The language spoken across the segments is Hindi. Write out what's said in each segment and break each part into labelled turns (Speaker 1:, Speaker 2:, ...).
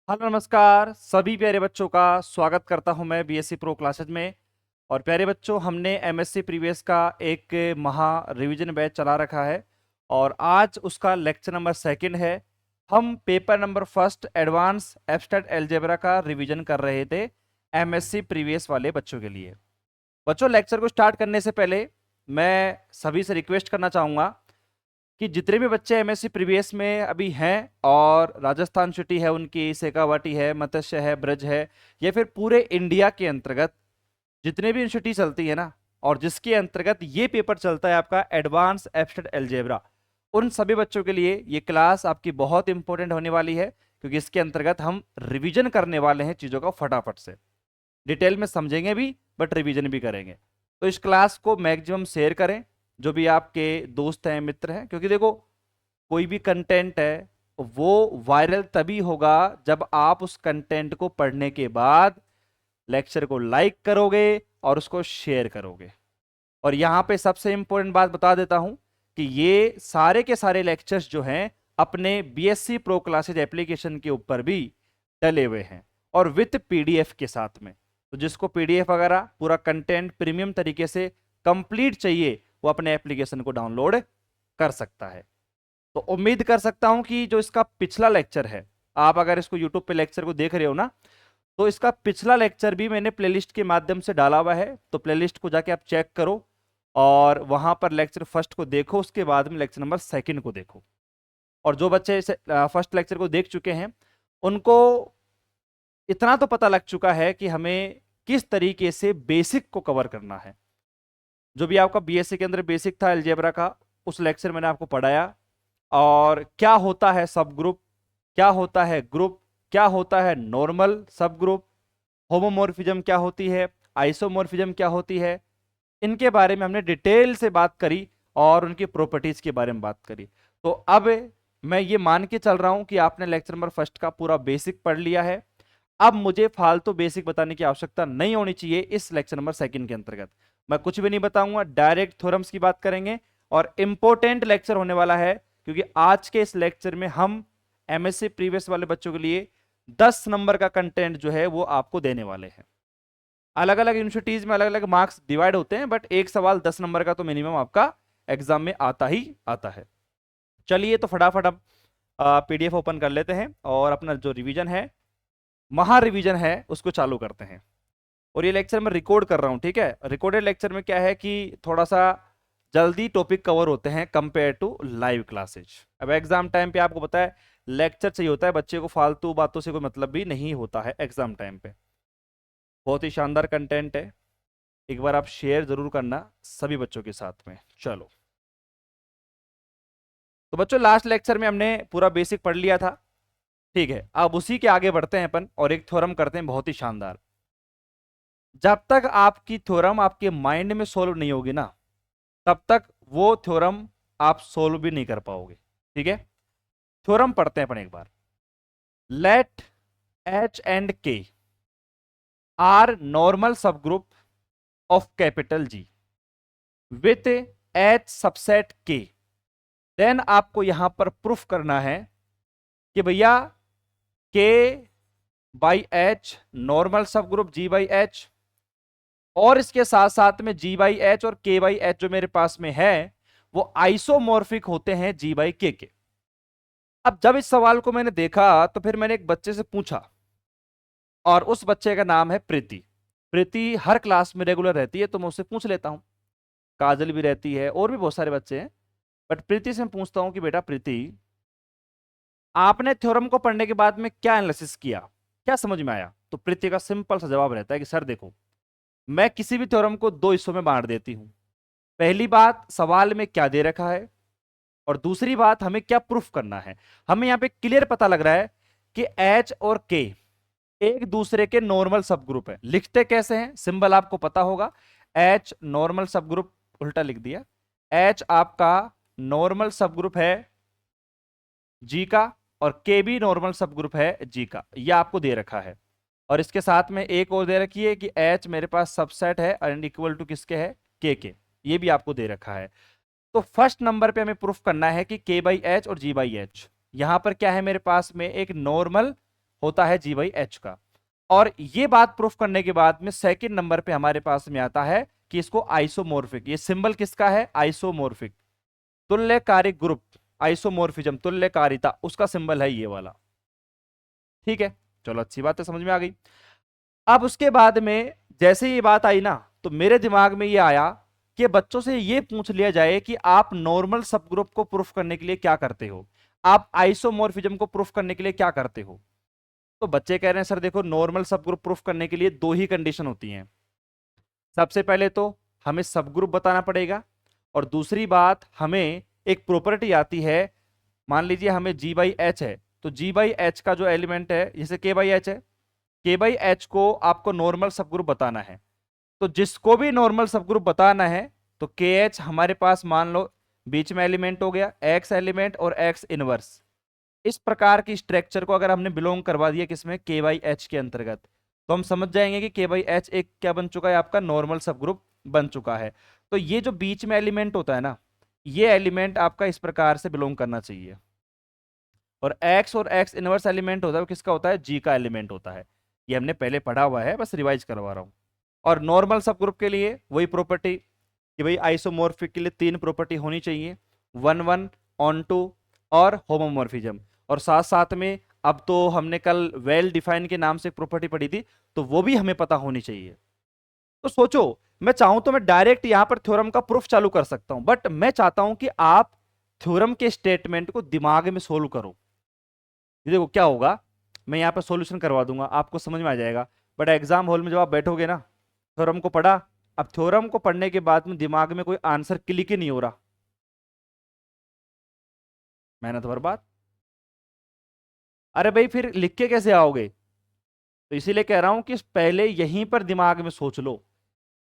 Speaker 1: हेलो नमस्कार सभी प्यारे बच्चों का स्वागत करता हूं मैं बीएससी प्रो क्लासेज में। और प्यारे बच्चों, हमने एमएससी प्रीवियस का एक महा रिवीजन बैच चला रखा है और आज उसका लेक्चर नंबर सेकंड है। हम paper number first advance abstract algebra का रिवीजन कर रहे थे एमएससी प्रीवियस वाले बच्चों के लिए। बच्चों, लेक्चर को स्टार्ट करने से पहले मैं सभी से रिक्वेस्ट करना चाहूँगा कि जितने भी बच्चे एमएससी प्रीवियस में अभी हैं और राजस्थान सिटी है, उनकी शेखावाटी है, मत्स्य है, ब्रज है, या फिर पूरे इंडिया के अंतर्गत जितने भी यूनिवर्सिटी चलती है ना, और जिसके अंतर्गत ये पेपर चलता है आपका एडवांस एब्स्ट्रैक्ट अलजेब्रा, उन सभी बच्चों के लिए ये क्लास आपकी बहुत इंपॉर्टेंट होने वाली है, क्योंकि इसके अंतर्गत हम रिवीजन करने वाले हैं चीज़ों का फटाफट से। डिटेल में समझेंगे भी बट रिवीजन भी करेंगे। तो इस क्लास को मैक्सिमम शेयर करें, जो भी आपके दोस्त हैं, मित्र हैं, क्योंकि देखो, कोई भी कंटेंट है वो वायरल तभी होगा जब आप उस कंटेंट को पढ़ने के बाद लेक्चर को लाइक करोगे और उसको शेयर करोगे। और यहां पे सबसे इंपॉर्टेंट बात बता देता हूं कि ये सारे के सारे लेक्चर्स जो हैं अपने बीएससी प्रो क्लासेज एप्लीकेशन के ऊपर भी डले हुए हैं और विथ पीडीएफ के साथ में। तो जिसको पीडीएफ वगैरह पूरा कंटेंट प्रीमियम तरीके से कंप्लीट चाहिए, वो अपने एप्लीकेशन को डाउनलोड कर सकता है। तो उम्मीद कर सकता हूं कि जो इसका पिछला लेक्चर है, आप अगर इसको यूट्यूब पे लेक्चर को देख रहे हो ना, तो इसका पिछला लेक्चर भी मैंने प्लेलिस्ट के माध्यम से डाला हुआ है। तो प्लेलिस्ट को जाके आप चेक करो और वहां पर लेक्चर फर्स्ट को देखो, उसके बाद में लेक्चर नंबर सेकंड को देखो। और जो बच्चे फर्स्ट लेक्चर को देख चुके हैं, उनको इतना तो पता लग चुका है कि हमें किस तरीके से बेसिक को कवर करना है। जो भी आपका बीएससी के अंदर बेसिक था अलजेब्रा का, उस लेक्चर मैंने आपको पढ़ाया। और क्या होता है सब ग्रुप, क्या होता है ग्रुप, क्या होता है नॉर्मल सब ग्रुप, होमोमॉर्फिज्म क्या होती है, आइसोमॉर्फिज्म क्या होती है, इनके बारे में हमने डिटेल से बात करी और उनकी प्रॉपर्टीज के बारे में बात करी। तो अब मैं ये मान के चल रहा हूं कि आपने लेक्चर नंबर फर्स्ट का पूरा बेसिक पढ़ लिया है। अब मुझे फालतू बेसिक बताने की आवश्यकता नहीं होनी चाहिए। इस लेक्चर नंबर सेकंड के अंतर्गत मैं कुछ भी नहीं बताऊंगा, डायरेक्ट थ्योरम्स की बात करेंगे और इंपॉर्टेंट लेक्चर होने वाला है, क्योंकि आज के इस लेक्चर में हम एमएससी प्रीवियस वाले बच्चों के लिए 10 नंबर का कंटेंट जो है वो आपको देने वाले हैं। अलग अलग यूनिवर्सिटीज में अलग अलग मार्क्स डिवाइड होते हैं, बट एक सवाल 10 नंबर का तो मिनिमम आपका एग्जाम में आता ही आता है। चलिए तो फटाफट अब पीडीएफ ओपन कर लेते हैं और अपना जो रिवीजन है, महा रिवीजन है, उसको चालू करते हैं। और ये लेक्चर मैं रिकॉर्ड कर रहा हूँ, ठीक है। रिकॉर्डेड लेक्चर में क्या है कि थोड़ा सा जल्दी टॉपिक कवर होते हैं कंपेयर टू लाइव क्लासेज। अब एग्जाम टाइम पे आपको पता है लेक्चर चाहिए होता है, बच्चे को फालतू बातों से कोई मतलब भी नहीं होता है एग्जाम टाइम पे। बहुत ही शानदार कंटेंट है, एक बार आप शेयर जरूर करना सभी बच्चों के साथ में। चलो तो बच्चों, लास्ट लेक्चर में हमने पूरा बेसिक पढ़ लिया था, ठीक है। अब उसी के आगे बढ़ते हैं अपन और एक थ्योरम करते हैं बहुत ही शानदार। जब तक आपकी थ्योरम आपके माइंड में सोल्व नहीं होगी ना, तब तक वो थ्योरम आप सोल्व भी नहीं कर पाओगे, ठीक है। थ्योरम पढ़ते हैं अपन एक बार। लेट एच एंड के आर नॉर्मल सब group of capital ji with H subset के। देन आपको यहां पर प्रूफ करना है कि भैया के बाई एच नॉर्मल सब ग्रुप जी बाई एच, और इसके साथ साथ में जी बाई एच और के बाई एच जो मेरे पास में है वो आइसोमॉर्फिक होते हैं जी बाई के। अब जब इस सवाल को मैंने देखा तो फिर मैंने एक बच्चे से पूछा, और उस बच्चे का नाम है प्रीति। प्रीति हर क्लास में रेगुलर रहती है, तो मैं उससे पूछ लेता हूं। काजल भी रहती है और भी बहुत सारे बच्चे हैं, बट प्रीति से मैं पूछता हूं कि बेटा प्रीति, आपने थ्योरम को पढ़ने के बाद में क्या एनालिसिस किया, क्या समझ में आया। तो प्रीति का सिंपल सा जवाब रहता है कि सर देखो, मैं किसी भी थ्योरम को दो हिस्सों में बांट देती हूं। पहली बात, सवाल में क्या दे रखा है, और दूसरी बात, हमें क्या प्रूफ करना है। हमें यहां पे क्लियर पता लग रहा है कि एच और के एक दूसरे के नॉर्मल सब ग्रुप है। लिखते कैसे हैं, सिंबल आपको पता होगा। एच नॉर्मल सब ग्रुप, उल्टा लिख दिया। एच आपका नॉर्मल सब ग्रुप है जी का, और के भी नॉर्मल सब ग्रुप है जी का, यह आपको दे रखा है। और इसके साथ में एक और दे रखी है कि एच मेरे पास सबसेट है एंड इक्वल टू किसके है, के। ये भी आपको दे रखा है। तो फर्स्ट नंबर पे हमें प्रूफ करना है कि के बाई एच और जी बाई एच, यहां पर क्या है मेरे पास में एक नॉर्मल होता है जी बाई एच का। और ये बात प्रूफ करने के बाद में सेकंड नंबर पे हमारे पास में आता है कि इसको आइसोमोर्फिक, ये सिंबल किसका है, आइसोमोर्फिक, तुल्यकारी ग्रुप, आइसोमोर्फिज्म तुल्यकारिता, उसका सिंबल है ये वाला। ठीक है, चलो अच्छी बात है, समझ में आ गई। अब उसके बाद में जैसे ये बात आई ना, तो मेरे दिमाग में ये आया कि बच्चों से ये पूछ लिया जाए कि आप नॉर्मल सब ग्रुप को प्रूफ करने के लिए क्या करते हो, आप आइसोमोर्फिज्म को प्रूफ करने के लिए क्या करते हो। तो बच्चे कह रहे हैं सर देखो, नॉर्मल सब ग्रुप प्रूफ करने के लिए दो ही कंडीशन होती हैं। सबसे पहले तो हमें सब ग्रुप बताना पड़ेगा, और दूसरी बात हमें एक प्रॉपर्टी आती है, मान लीजिए हमें जी बाई एच है, तो जी बाई एच का जो एलिमेंट है, जैसे के बाई एच है, के बाई एच को आपको नॉर्मल सब ग्रुप बताना है। तो जिसको भी नॉर्मल सब ग्रुप बताना है, तो के एच हमारे पास मान लो बीच में एलिमेंट हो गया, एक्स एलिमेंट और एक्स इनवर्स। इस प्रकार की स्ट्रक्चर को अगर हमने बिलोंग करवा दिया किसमें, के बाई एच के अंतर्गत, तो हम समझ जाएंगे कि के बाई एच एक क्या बन चुका है, आपका नॉर्मल सब ग्रुप बन चुका है। तो ये जो बीच में एलिमेंट होता है ना, ये एलिमेंट आपका इस प्रकार से बिलोंग करना चाहिए। और एक्स इनवर्स एलिमेंट होता है वो किसका होता है, जी का एलिमेंट होता है। ये हमने पहले पढ़ा हुआ है, बस रिवाइज करवा रहा हूं। और नॉर्मल सब ग्रुप के लिए वही प्रॉपर्टी कि भाई आइसोमॉर्फिक के लिए तीन प्रॉपर्टी होनी चाहिए, वन वन, ऑन टू और होमोमॉर्फिज्म। और साथ साथ में अब तो हमने कल वेल डिफाइन के नाम से एक प्रॉपर्टी पढ़ी थी, तो वो भी हमें पता होनी चाहिए। तो सोचो, मैं चाहूं तो मैं डायरेक्ट यहां पर थ्योरम का प्रूफ चालू कर सकता हूं, बट मैं चाहता हूं कि आप थ्योरम के स्टेटमेंट को दिमाग में सोल्व करो। ये देखो क्या होगा, मैं यहाँ पर सॉल्यूशन करवा दूंगा, आपको समझ में आ जाएगा। बट एग्जाम हॉल में जब आप बैठोगे ना, थ्योरम को पढ़ा, अब थ्योरम को पढ़ने के बाद में दिमाग में कोई आंसर क्लिक ही नहीं हो रहा, मेहनत बर्बाद। अरे भाई फिर लिख के कैसे आओगे। तो इसीलिए कह रहा हूं कि पहले यहीं पर दिमाग में सोच लो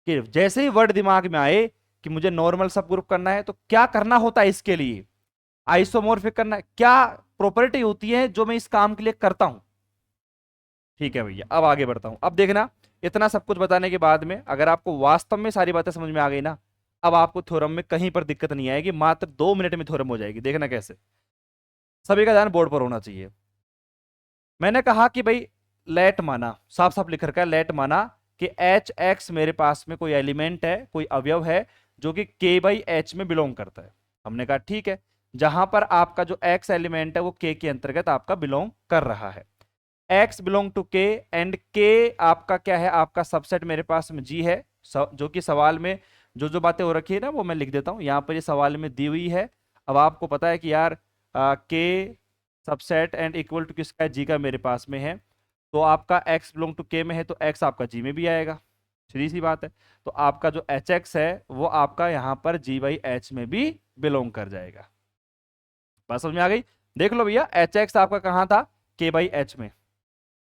Speaker 1: कि जैसे ही वर्ड दिमाग में आए कि मुझे नॉर्मल सब ग्रुप करना है, तो क्या करना होता है इसके लिए, आइसोमोर्फिक करना है, क्या प्रॉपर्टी होती है जो मैं इस काम के लिए करता हूं। ठीक है भैया, अब आगे बढ़ता हूं। अब देखना, इतना सब कुछ बताने के बाद में अगर आपको वास्तव में सारी बातें समझ में आ गई ना, अब आपको थ्योरम में कहीं पर दिक्कत नहीं आएगी, मात्र 2 मिनट में थ्योरम हो जाएगी। देखना कैसे, सभी का ध्यान बोर्ड पर होना चाहिए। मैंने कहा कि भाई लेट माना, साफ साफ लिख रखा है, लेट माना कि एच एक्स मेरे पास में कोई एलिमेंट है, कोई अवयव है जो कि के बाई एच में बिलोंग करता है। हमने कहा ठीक है, जहां पर आपका जो एक्स एलिमेंट है वो के अंतर्गत आपका बिलोंग कर रहा है, एक्स बिलोंग टू के, एंड के आपका क्या है, आपका सबसेट मेरे पास में जी है। जो कि सवाल में जो जो बातें हो रखी है ना वो मैं लिख देता हूं, यहां पर ये सवाल में दी हुई है। अब आपको पता है कि यार के सबसेट एंड इक्वल टू किसका है, जी का मेरे पास में है, तो आपका एक्स बिलोंग टू के में है, तो एक्स आपका जी में भी आएगा, सीधी सी बात है। तो आपका जो एच एक्स है वो आपका यहां पर जी बाई एच में भी बिलोंग कर जाएगा। बात समझ में आ गई। देख लो भैया, एच एक्स आपका कहां था, के बाई एच में,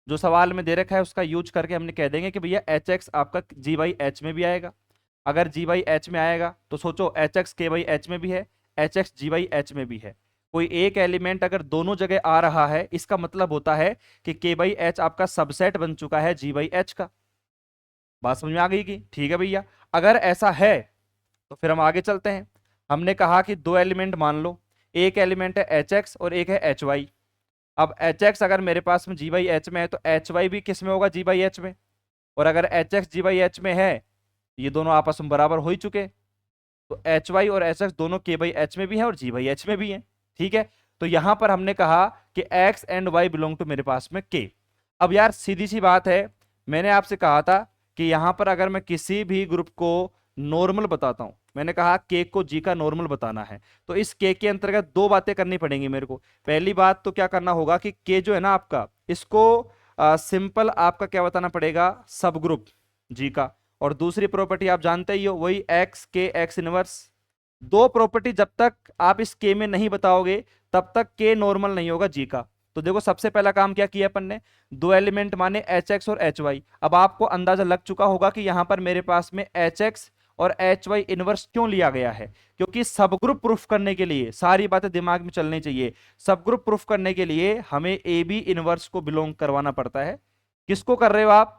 Speaker 1: जो सवाल में दे रखा है उसका यूज करके हमने कह देंगे कि भैया एच एक्स आपका जी बाई एच में भी आएगा। अगर जी बाई एच में आएगा तो सोचो H X K by H में भी है, H X G by H में भी है। कोई एक एलिमेंट अगर दोनों जगह आ रहा है, इसका मतलब होता है कि के बाई एच आपका सबसेट बन चुका है जी बाई एच का। बात समझ में आ गई कि ठीक है भैया। अगर ऐसा है तो फिर हम आगे चलते हैं। हमने कहा कि दो एलिमेंट मान लो, एक एलिमेंट है एच एक्स और एक है एच वाई। अब एच एक्स अगर मेरे पास में जी बाई एच में है, तो एच वाई भी किस में होगा, जी बाई एच में। और अगर H X G by H में है, ये दोनों आपस में बराबर हो ही चुके, तो एच वाई और एच एक्स दोनों के बाई एच में भी है और जी बाई एच में भी है। ठीक है, तो यहां पर हमने कहा कि X and Y belong to मेरे पास में के। अब यार सीधी सी बात है, मैंने आपसे कहा था कि यहां पर अगर मैं किसी भी ग्रुप को नॉर्मल बताता हूं, मैंने कहा के को जी का नॉर्मल बताना है, तो इस के अंतर्गत दो बातें करनी पड़ेंगी मेरे को। पहली बात तो क्या करना होगा कि के जो है ना आपका, इसको सिंपल आपका क्या बताना पड़ेगा, सब ग्रुप जी का। और दूसरी प्रॉपर्टी आप जानते ही हो, वही एक्स के एक्स इनवर्स। दो प्रॉपर्टी जब तक आप इस के में नहीं बताओगे तब तक के नॉर्मल नहीं होगा जी का। तो देखो सबसे पहला काम क्या किया अपन ने, दो एलिमेंट माने एच एक्स और एच वाई। अब आपको अंदाजा लग चुका होगा कि यहां पर मेरे पास में एच एक्स और एच वाई इनवर्स क्यों लिया गया है, क्योंकि सब ग्रुप प्रूफ करने के लिए सारी बातें दिमाग में चलनी चाहिए। सब ग्रुप प्रूफ करने के लिए हमें ए बी इनवर्स को बिलोंग करवाना पड़ता है। किसको कर रहे हो आप,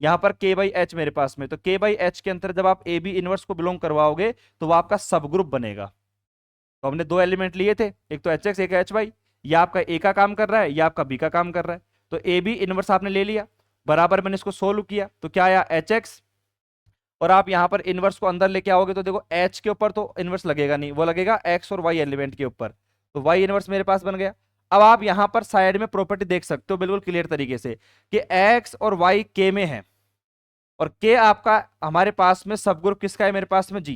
Speaker 1: यहां पर के बाई एच मेरे पास में, तो के बाई एच के अंतर जब आप ए बी इनवर्स को बिलोंग करवाओगे तो वो आपका सब ग्रुप बनेगा। तो हमने दो एलिमेंट लिए थे, एक तो एच एक्स एक एच वाई, ये आपका ए का काम कर रहा है, ये आपका बी का काम कर रहा है। तो ए बी इनवर्स आपने ले लिया, बराबर मैंने इसको सोल्व किया तो क्या आया एच एक्स, और आप यहां पर इनवर्स को अंदर लेके आओगे तो देखो एच के ऊपर तो इनवर्स लगेगा नहीं, वो लगेगा एक्स और वाई एलिमेंट के ऊपर, तो वाई इनवर्स मेरे पास बन गया। अब आप यहां पर साइड में प्रॉपर्टी देख सकते हो बिल्कुल क्लियर तरीके से कि एक्स और वाई के में है, और के आपका हमारे पास में सब ग्रुप किसका है, मेरे पास में जी।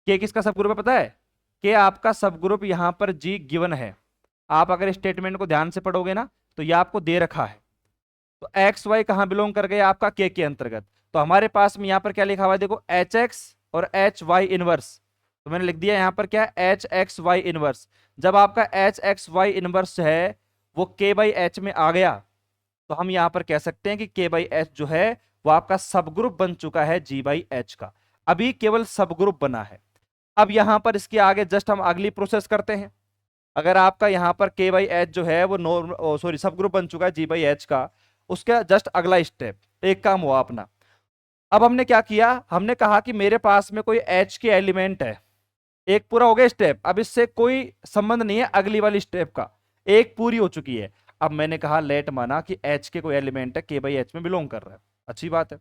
Speaker 1: के किसका सब ग्रुप है पता है, के आपका सब ग्रुप यहां पर जी गिवन है। आप अगर स्टेटमेंट को ध्यान से पढ़ोगे ना तो ये आपको दे रखा है, तो एक्स वाई कहां बिलोंग कर गया आपका के अंतर्गत। तो हमारे पास में यहां पर क्या लिखा हुआ है देखो एच एक्स और एच वाई इनवर्स, तो मैंने लिख दिया यहां पर क्या एच एक्स वाई इनवर्स। जब आपका एच एक्स वाई इनवर्स है वो के बाई एच में आ गया तो हम यहां पर कह सकते हैं कि के बाई एच जो है वो आपका सब ग्रुप बन चुका है जी बाई एच का, अभी केवल सब ग्रुप बना है। अब यहां पर इसके आगे जस्ट हम अगली प्रोसेस करते हैं। अगर आपका यहां पर के बाई एच जो है वो नॉर्मल सॉरी सब ग्रुप बन चुका है जी बाई एच का, उसका जस्ट अगला स्टेप एक काम हुआ अपना। अब हमने क्या किया, हमने कहा कि मेरे पास में कोई एच के एलिमेंट है, एक पूरा हो गया स्टेप, अब इससे कोई संबंध नहीं है अगली वाली स्टेप का, एक पूरी हो चुकी है। अब मैंने कहा लेट माना कि एच के कोई एलिमेंट है के बाई एच में बिलोंग कर रहा है, अच्छी बात है।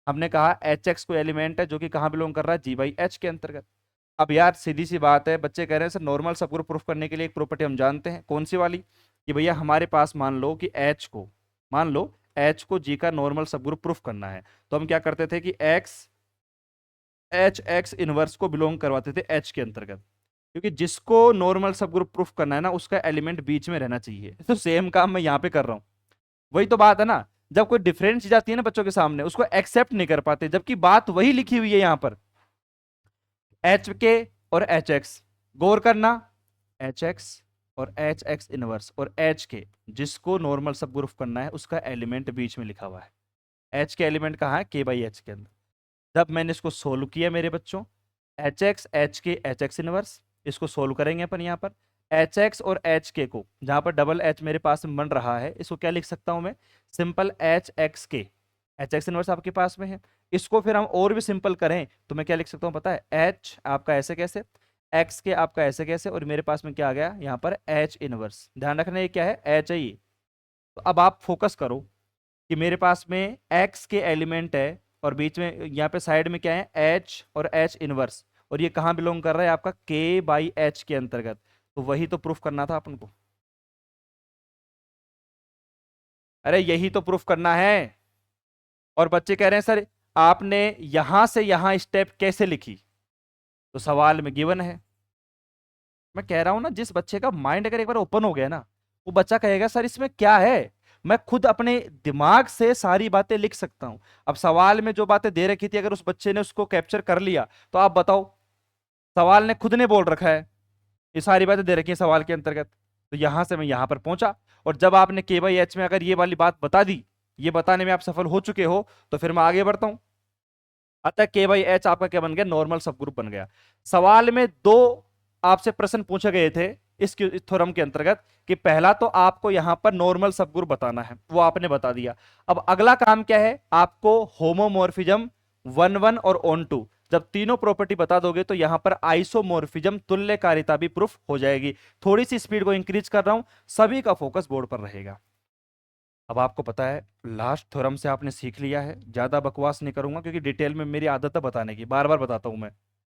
Speaker 1: हमने कहा एच एक्स कोई एलिमेंट है जो कि कहां बिलोंग कर रहा है जी बाई एच के अंतर्गत। अब यार सीधी सी बात है, बच्चे कह रहे हैं सर नॉर्मल सब ग्रुप प्रूफ करने के लिए एक प्रॉपर्टी हम जानते हैं, कौन सी वाली, कि भैया हमारे पास मान लो कि एच को, मान लो एच को जी का नॉर्मल सब ग्रुप प्रूफ करना है, तो हम क्या करते थे कि एक्स एच एक्स इनवर्स को बिलोंग करवाते थे एच के अंतर्गत, क्योंकि जिसको नॉर्मल सब ग्रुप प्रूफ करना है ना उसका एलिमेंट बीच में रहना चाहिए। तो सेम काम मैं यहाँ पे कर रहा हूँ, वही तो बात है ना, जब कोई डिफरेंट चीज आती है ना बच्चों के सामने उसको एक्सेप्ट नहीं कर पाते, जबकि बात वही लिखी हुई है यहाँ पर एच के और एच एक्स, गौर करना एच एक्स और एच एक्स इनवर्स और एच के जिसको नॉर्मल सब ग्रुप करना है उसका एलिमेंट बीच में लिखा हुआ है, एच के एलिमेंट कहाँ है के बाई एच के अंदर। जब मैंने इसको सोल्व किया मेरे बच्चों, एच एक्स एच के एच एक्स इनवर्स, इसको सोल्व करेंगे अपन यहाँ पर एच एक्स और एच के को, जहां पर डबल एच मेरे पास में बन रहा है इसको क्या लिख सकता हूं मैं, सिंपल एच एक्स के, एच एक्स इनवर्स आपके पास में है। इसको फिर हम और भी सिंपल करें तो मैं क्या लिख सकता हूं पता है, एच आपका ऐसे कैसे, एक्स के आपका ऐसे कैसे, और मेरे पास में क्या आ गया यहाँ पर एच इनवर्स, ध्यान रखना ये क्या है एच है ये। तो अब आप फोकस करो कि मेरे पास में एक्स के एलिमेंट है और बीच में यहाँ पे साइड में क्या है एच और एच इनवर्स, और ये कहाँ बिलोंग कर रहा है आपका के बाई एच के अंतर्गत, तो वही तो प्रूफ करना था अपन को। अरे यही तो प्रूफ करना है, और बच्चे कह रहे हैं सर आपने यहां से यहां स्टेप कैसे लिखी, तो सवाल में गिवन है। मैं कह रहा हूं ना जिस बच्चे का माइंड अगर एक बार ओपन हो गया ना वो बच्चा कहेगा सर इसमें क्या है, मैं खुद अपने दिमाग से सारी बातें लिख सकता हूं। अब सवाल में जो बातें दे रखी थी अगर उस बच्चे ने उसको कैप्चर कर लिया तो आप बताओ, सवाल ने खुद ने बोल रखा है ये सारी बातें दे रखी है सवाल के अंतर्गत, तो यहां से मैं यहां पर पहुंचा। और जब आपने के बाई एच में अगर ये वाली बात बता दी, ये बताने में आप सफल हो चुके हो, तो फिर मैं आगे बढ़ता हूं। अतः के बाई एच आपका क्या बन गया, नॉर्मल सब ग्रुप बन गया। सवाल में दो आपसे प्रश्न पूछे गए थे इस थ्योरम के अंतर्गत, कि पहला तो आपको यहां पर नॉर्मल सब ग्रुप बताना है, वो आपने बता दिया। अब अगला काम क्या है, आपको होमोमॉर्फिज्म वन वन और ऑन टू, जब तीनों प्रॉपर्टी बता दोगे तो यहां पर आइसोमॉर्फिज्म तुल्यकारिता भी प्रूफ हो जाएगी। थोड़ी सी स्पीड को इंक्रीज कर रहा हूं, सभी का फोकस बोर्ड पर रहेगा। अब आपको पता है लास्ट थ्योरम से आपने सीख लिया है, ज्यादा बकवास नहीं करूंगा क्योंकि डिटेल में मेरी आदत है बताने की, बार बार बताता हूं मैं।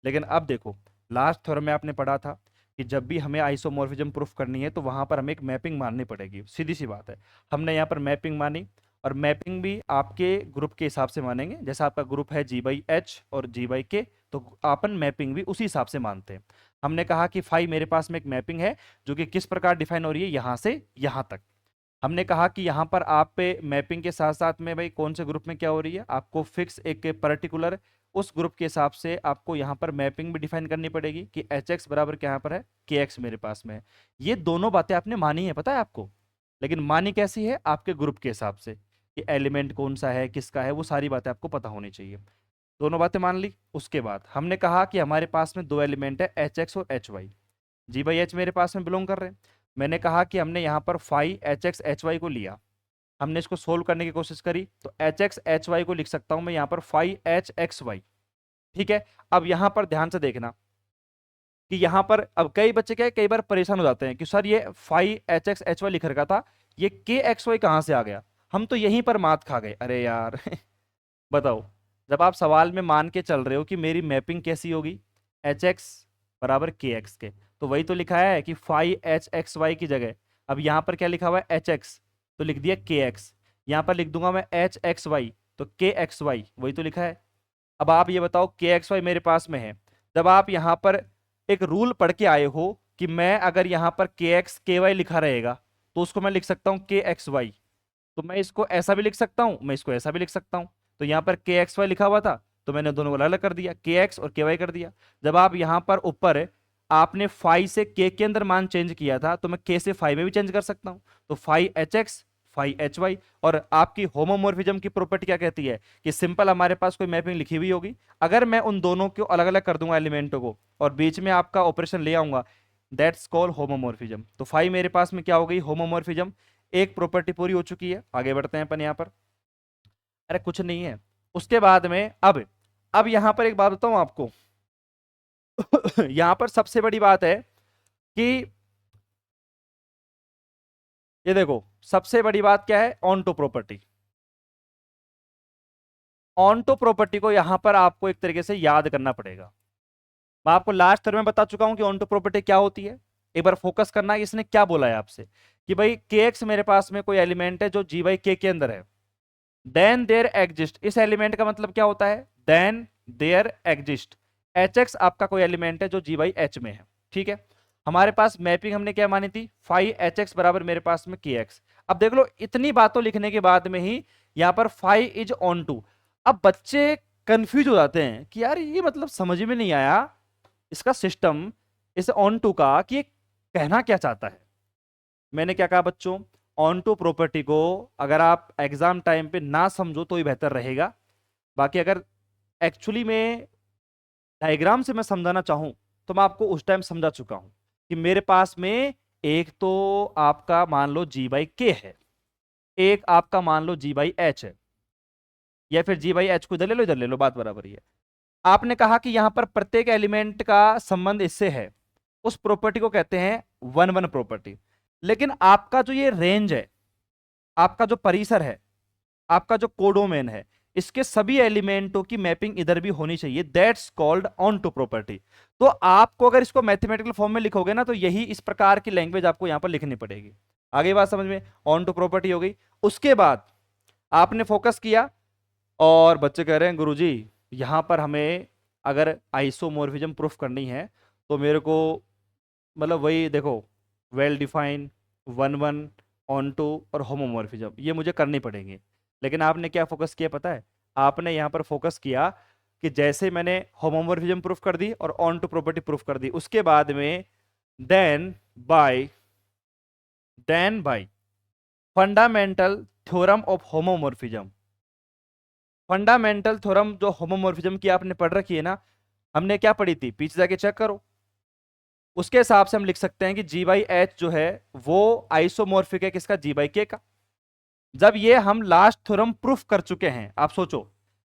Speaker 1: लेकिन अब देखो लास्ट थ्योरम में आपने पढ़ा था कि जब भी हमें आइसोमॉर्फिज्म प्रूफ करनी है तो वहां पर हमें एक मैपिंग माननी पड़ेगी, सीधी सी बात है। हमने यहाँ पर मैपिंग मानी, और मैपिंग भी आपके ग्रुप के हिसाब से मानेंगे, जैसा आपका ग्रुप है जी बाई एच और जी बाई के, तो अपन मैपिंग भी उसी हिसाब से मानते हैं। हमने कहा कि फाई मेरे पास में एक मैपिंग है जो कि किस प्रकार डिफाइन हो रही है, यहां से यहां तक। हमने कहा कि यहाँ पर आप पे मैपिंग के साथ साथ में भाई कौन से ग्रुप में क्या हो रही है, आपको फिक्स एक पर्टिकुलर उस ग्रुप के हिसाब से आपको यहाँ पर मैपिंग भी डिफाइन करनी पड़ेगी कि एच एक्स बराबर क्या यहाँ पर है के एक्स मेरे पास में है। ये दोनों बातें आपने मानी है पता है आपको, लेकिन मानी कैसी है, आपके ग्रुप के हिसाब से कि एलिमेंट कौन सा है किसका है, वो सारी बातें आपको पता होनी चाहिए। दोनों बातें मान ली। उसके बाद हमने कहा कि हमारे पास में दो एलिमेंट है एच एक्स और H Y, G by H मेरे पास में बिलोंग कर रहे हैं। मैंने कहा कि हमने यहाँ पर phi H X H Y को लिया, हमने इसको सोल्व करने की कोशिश करी, तो एच एक्स एच वाई को लिख सकता हूं मैं यहाँ पर फाई एच एक्स वाई, ठीक है। अब यहाँ पर ध्यान से देखना कि यहाँ पर अब कई बच्चे क्या है कई बार परेशान हो जाते हैं कि सर ये phi H X H Y लिख रखा था, ये के एक्स वाई कहाँ से आ गया? हम तो यहीं पर मात खा गए। अरे यार बताओ, जब आप सवाल में मान के चल रहे हो कि मेरी मैपिंग कैसी होगी, एच एक्स बराबर के एक्स के, तो वही तो लिखा है कि फाई एच एक्स वाई की जगह अब यहाँ पर क्या लिखा हुआ है, एच एक्स, तो लिख दिया के एक्स। यहाँ पर लिख दूंगा मैं एच एक्स वाई, तो के एक्स वाई वही तो लिखा है। अब आप ये बताओ, के एक्स वाई मेरे पास में है, जब आप यहाँ पर एक रूल पढ़ के आए हो कि मैं अगर यहाँ पर के एक्स के वाई लिखा रहेगा तो उसको मैं लिख सकता हूँ के एक्स वाई, तो मैं इसको ऐसा भी लिख सकता हूँ, मैं इसको ऐसा भी लिख सकता हूँ। तो यहाँ पर के एक्स वाई लिखा हुआ था तो मैंने दोनों को अलग अलग कर दिया, के एक्स और के वाई कर दिया। जब आप यहाँ पर ऊपर आपने फाई से के अंदर मान चेंज किया था तो मैं के से फाई में भी चेंज कर सकता हूँ, तो phi H X phi H Y. और आपकी होमोमोर्फिज्म की प्रॉपर्टी क्या कहती है कि सिंपल हमारे पास कोई मैपिंग लिखी हुई होगी, अगर मैं उन दोनों को अलग अलग कर दूंगा एलिमेंटों को और बीच में आपका ऑपरेशन ले आऊंगा, दैट्स कॉल होमोमोर्फिज्म। तो फाई मेरे पास में क्या हो गई, होमोमोर्फिज्म। एक प्रॉपर्टी पूरी हो चुकी है, आगे बढ़ते हैं अपन यहाँ पर। अरे कुछ नहीं है, उसके बाद में अब यहाँ पर एक बात बताऊं आपको यहाँ पर सबसे बड़ी बात है कि ये देखो, सबसे बड़ी बात क्या है, onto property. Onto property को यहां पर आपको एक तरीके से याद करना पड़ेगा। मैं आपको लास्ट टर्म में बता चुका हूं कि ऑन टू प्रॉपर्टी क्या होती है। एक बार फोकस करना है इसने क्या बोला है आपसे कि भाई के एक्स मेरे पास में कोई एलिमेंट है जो जी बाई के अंदर है, देन देयर एग्जिस्ट, इस एलिमेंट का मतलब क्या होता है, then there exist H X, आपका कोई एलिमेंट है जो जी बाई एच में है। ठीक है, हमारे पास मैपिंग हमने क्या मानी थी, फाई एच एक्स बराबर मेरे पास में के एक्स। अब देख लो, इतनी बातों लिखने के बाद में ही यहां पर फाई इज ऑन टू। अब बच्चे कंफ्यूज हो जाते हैं कि यार ये मतलब समझ में नहीं आया इसका सिस्टम, इस ऑन टू का, कि ये कहना क्या चाहता है। मैंने क्या कहा बच्चों, ऑन टू प्रॉपर्टी को अगर आप एग्जाम टाइम पे ना समझो तो ही बेहतर रहेगा, बाकी अगर एक्चुअली में डायग्राम से मैं समझाना चाहूं तो मैं आपको उस टाइम समझा चुका हूं कि मेरे पास में एक तो आपका मान लो जी बाई के है, एक आपका मान लो जी बाई एच है, या फिर जी बाई एच को इधर ले लो इधर ले लो, बात बराबर ही है। आपने कहा कि यहां पर प्रत्येक एलिमेंट का संबंध इससे है, उस प्रॉपर्टी को कहते हैं वन वन प्रॉपर्टी। लेकिन आपका जो ये रेंज है, आपका जो परिसर है, आपका जो कोडोमेन है, इसके सभी एलिमेंटों की मैपिंग इधर भी होनी चाहिए, that's called onto property. तो आपको अगर इसको मैथमेटिकल फॉर्म में लिखोगे ना तो यही इस प्रकार की लैंग्वेज आपको यहां पर लिखनी पड़ेगी। आगे बात समझ में, ऑन टू प्रॉपर्टी हो गई। उसके बाद आपने फोकस किया और बच्चे कह रहे हैं गुरुजी यहां पर हमें अगर आइसोमॉर्फिज्म प्रूफ करनी है तो मेरे को मतलब वही देखो, well defined, one one, onto और होमोमॉर्फिज्म ये मुझे करनी पड़ेंगे। लेकिन आपने क्या फोकस किया पता है, आपने यहाँ पर फोकस किया कि जैसे मैंने होमोमॉर्फिज्म प्रूफ कर दी और ऑन टू प्रॉपर्टी प्रूफ कर दी, उसके बाद में then by fundamental theorem of homomorphism. Fundamental theorem जो होमोमॉर्फिज्म की आपने पढ़ रखी है ना, हमने क्या पढ़ी थी, पीछे जाके चेक करो। उसके हिसाब से हम लिख सकते हैं कि जी बाई एच जो है वो आइसोमॉर्फिक है किसका, जी बाई के का। जब ये हम लास्ट थ्योरम प्रूफ कर चुके हैं, आप सोचो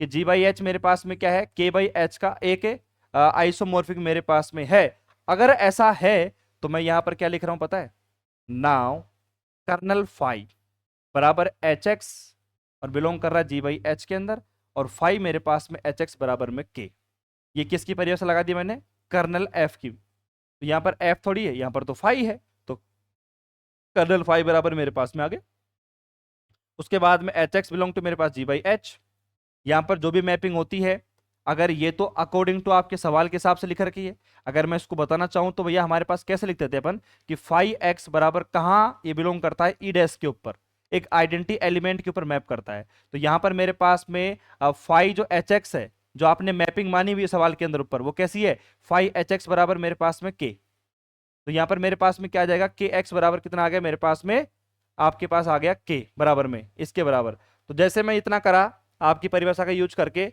Speaker 1: कि जी बाई एच मेरे पास में क्या है, के बाई एच का एक आइसोमॉर्फिक मेरे पास में है। अगर ऐसा है तो मैं यहां पर क्या लिख रहा हूं पता है, नाउ कर्नल फाई बराबर एच एक्स और बिलोंग कर रहा है जी बाई एच के अंदर, और फाई मेरे पास में एच एक्स बराबर में के। ये किसकी परिभाषा लगा दी मैंने, कर्नल एफ की। तो यहां पर एफ थोड़ी है, यहां पर तो फाई है, तो कर्नल फाई बराबर मेरे पास में आ गए। उसके बाद में एच एक्स बिलोंग टू मेरे पास जी बाई एच। यहां पर जो भी मैपिंग होती है, अगर ये तो अकॉर्डिंग टू आपके सवाल के हिसाब से लिख रखी है, अगर मैं इसको बताना चाहूं तो भैया हमारे पास कैसे लिखते थे अपन कि फाई एक्स बराबर कहां ये बिलोंग करता है, ई डैश के ऊपर, एक आइडेंटिटी एलिमेंट के ऊपर मैप करता है। तो यहां पर मेरे पास में फाई जो एच एक्स है, जो आपने मैपिंग मानी हुई है सवाल के अंदर ऊपर, वो कैसी है, फाई एच एक्स बराबर मेरे पास में के। तो यहां पर मेरे पास में क्या आ जाएगा, के एक्स बराबर कितना आ गया मेरे पास में, आपके पास आ गया के बराबर में इसके बराबर। तो जैसे मैं इतना करा आपकी परिभाषा का यूज करके,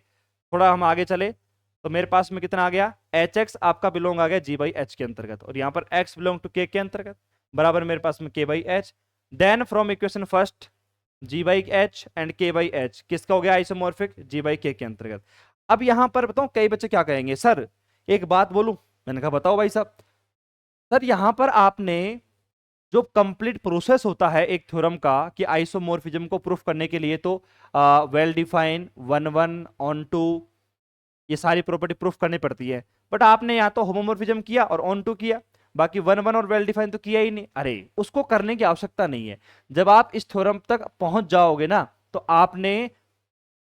Speaker 1: थोड़ा हम आगे चले तो मेरे पास में कितना आ गया, एच एक्स आपका बिलोंग आ गया जी बाई एच के अंतर्गत, और यहाँ पर एक्स बिलोंग टू के अंतर्गत, बराबर मेरे पास में K by H. Then from equation first G by H and K by H किसका हो गया आइसोमॉर्फिक, जी बाई के अंतर्गत। अब यहां पर बताओ कई बच्चे क्या कहेंगे, सर एक बात बोलूं, मैंने कहा बताओ भाई साहब। सर यहां पर आपने जो कंप्लीट प्रोसेस होता है एक थ्योरम का कि आइसोमॉर्फिज्म को प्रूफ करने के लिए तो well defined, one one, onto, ये सारी प्रॉपर्टी प्रूफ करनी पड़ती है। बट आपने या तो होमोमॉर्फिज्म किया और ऑन टू किया, बाकी वन वन और वेल डिफाइन तो किया ही नहीं। अरे उसको करने की आवश्यकता नहीं है। जब आप इस थ्योरम तक पहुंच जाओगे ना, तो आपने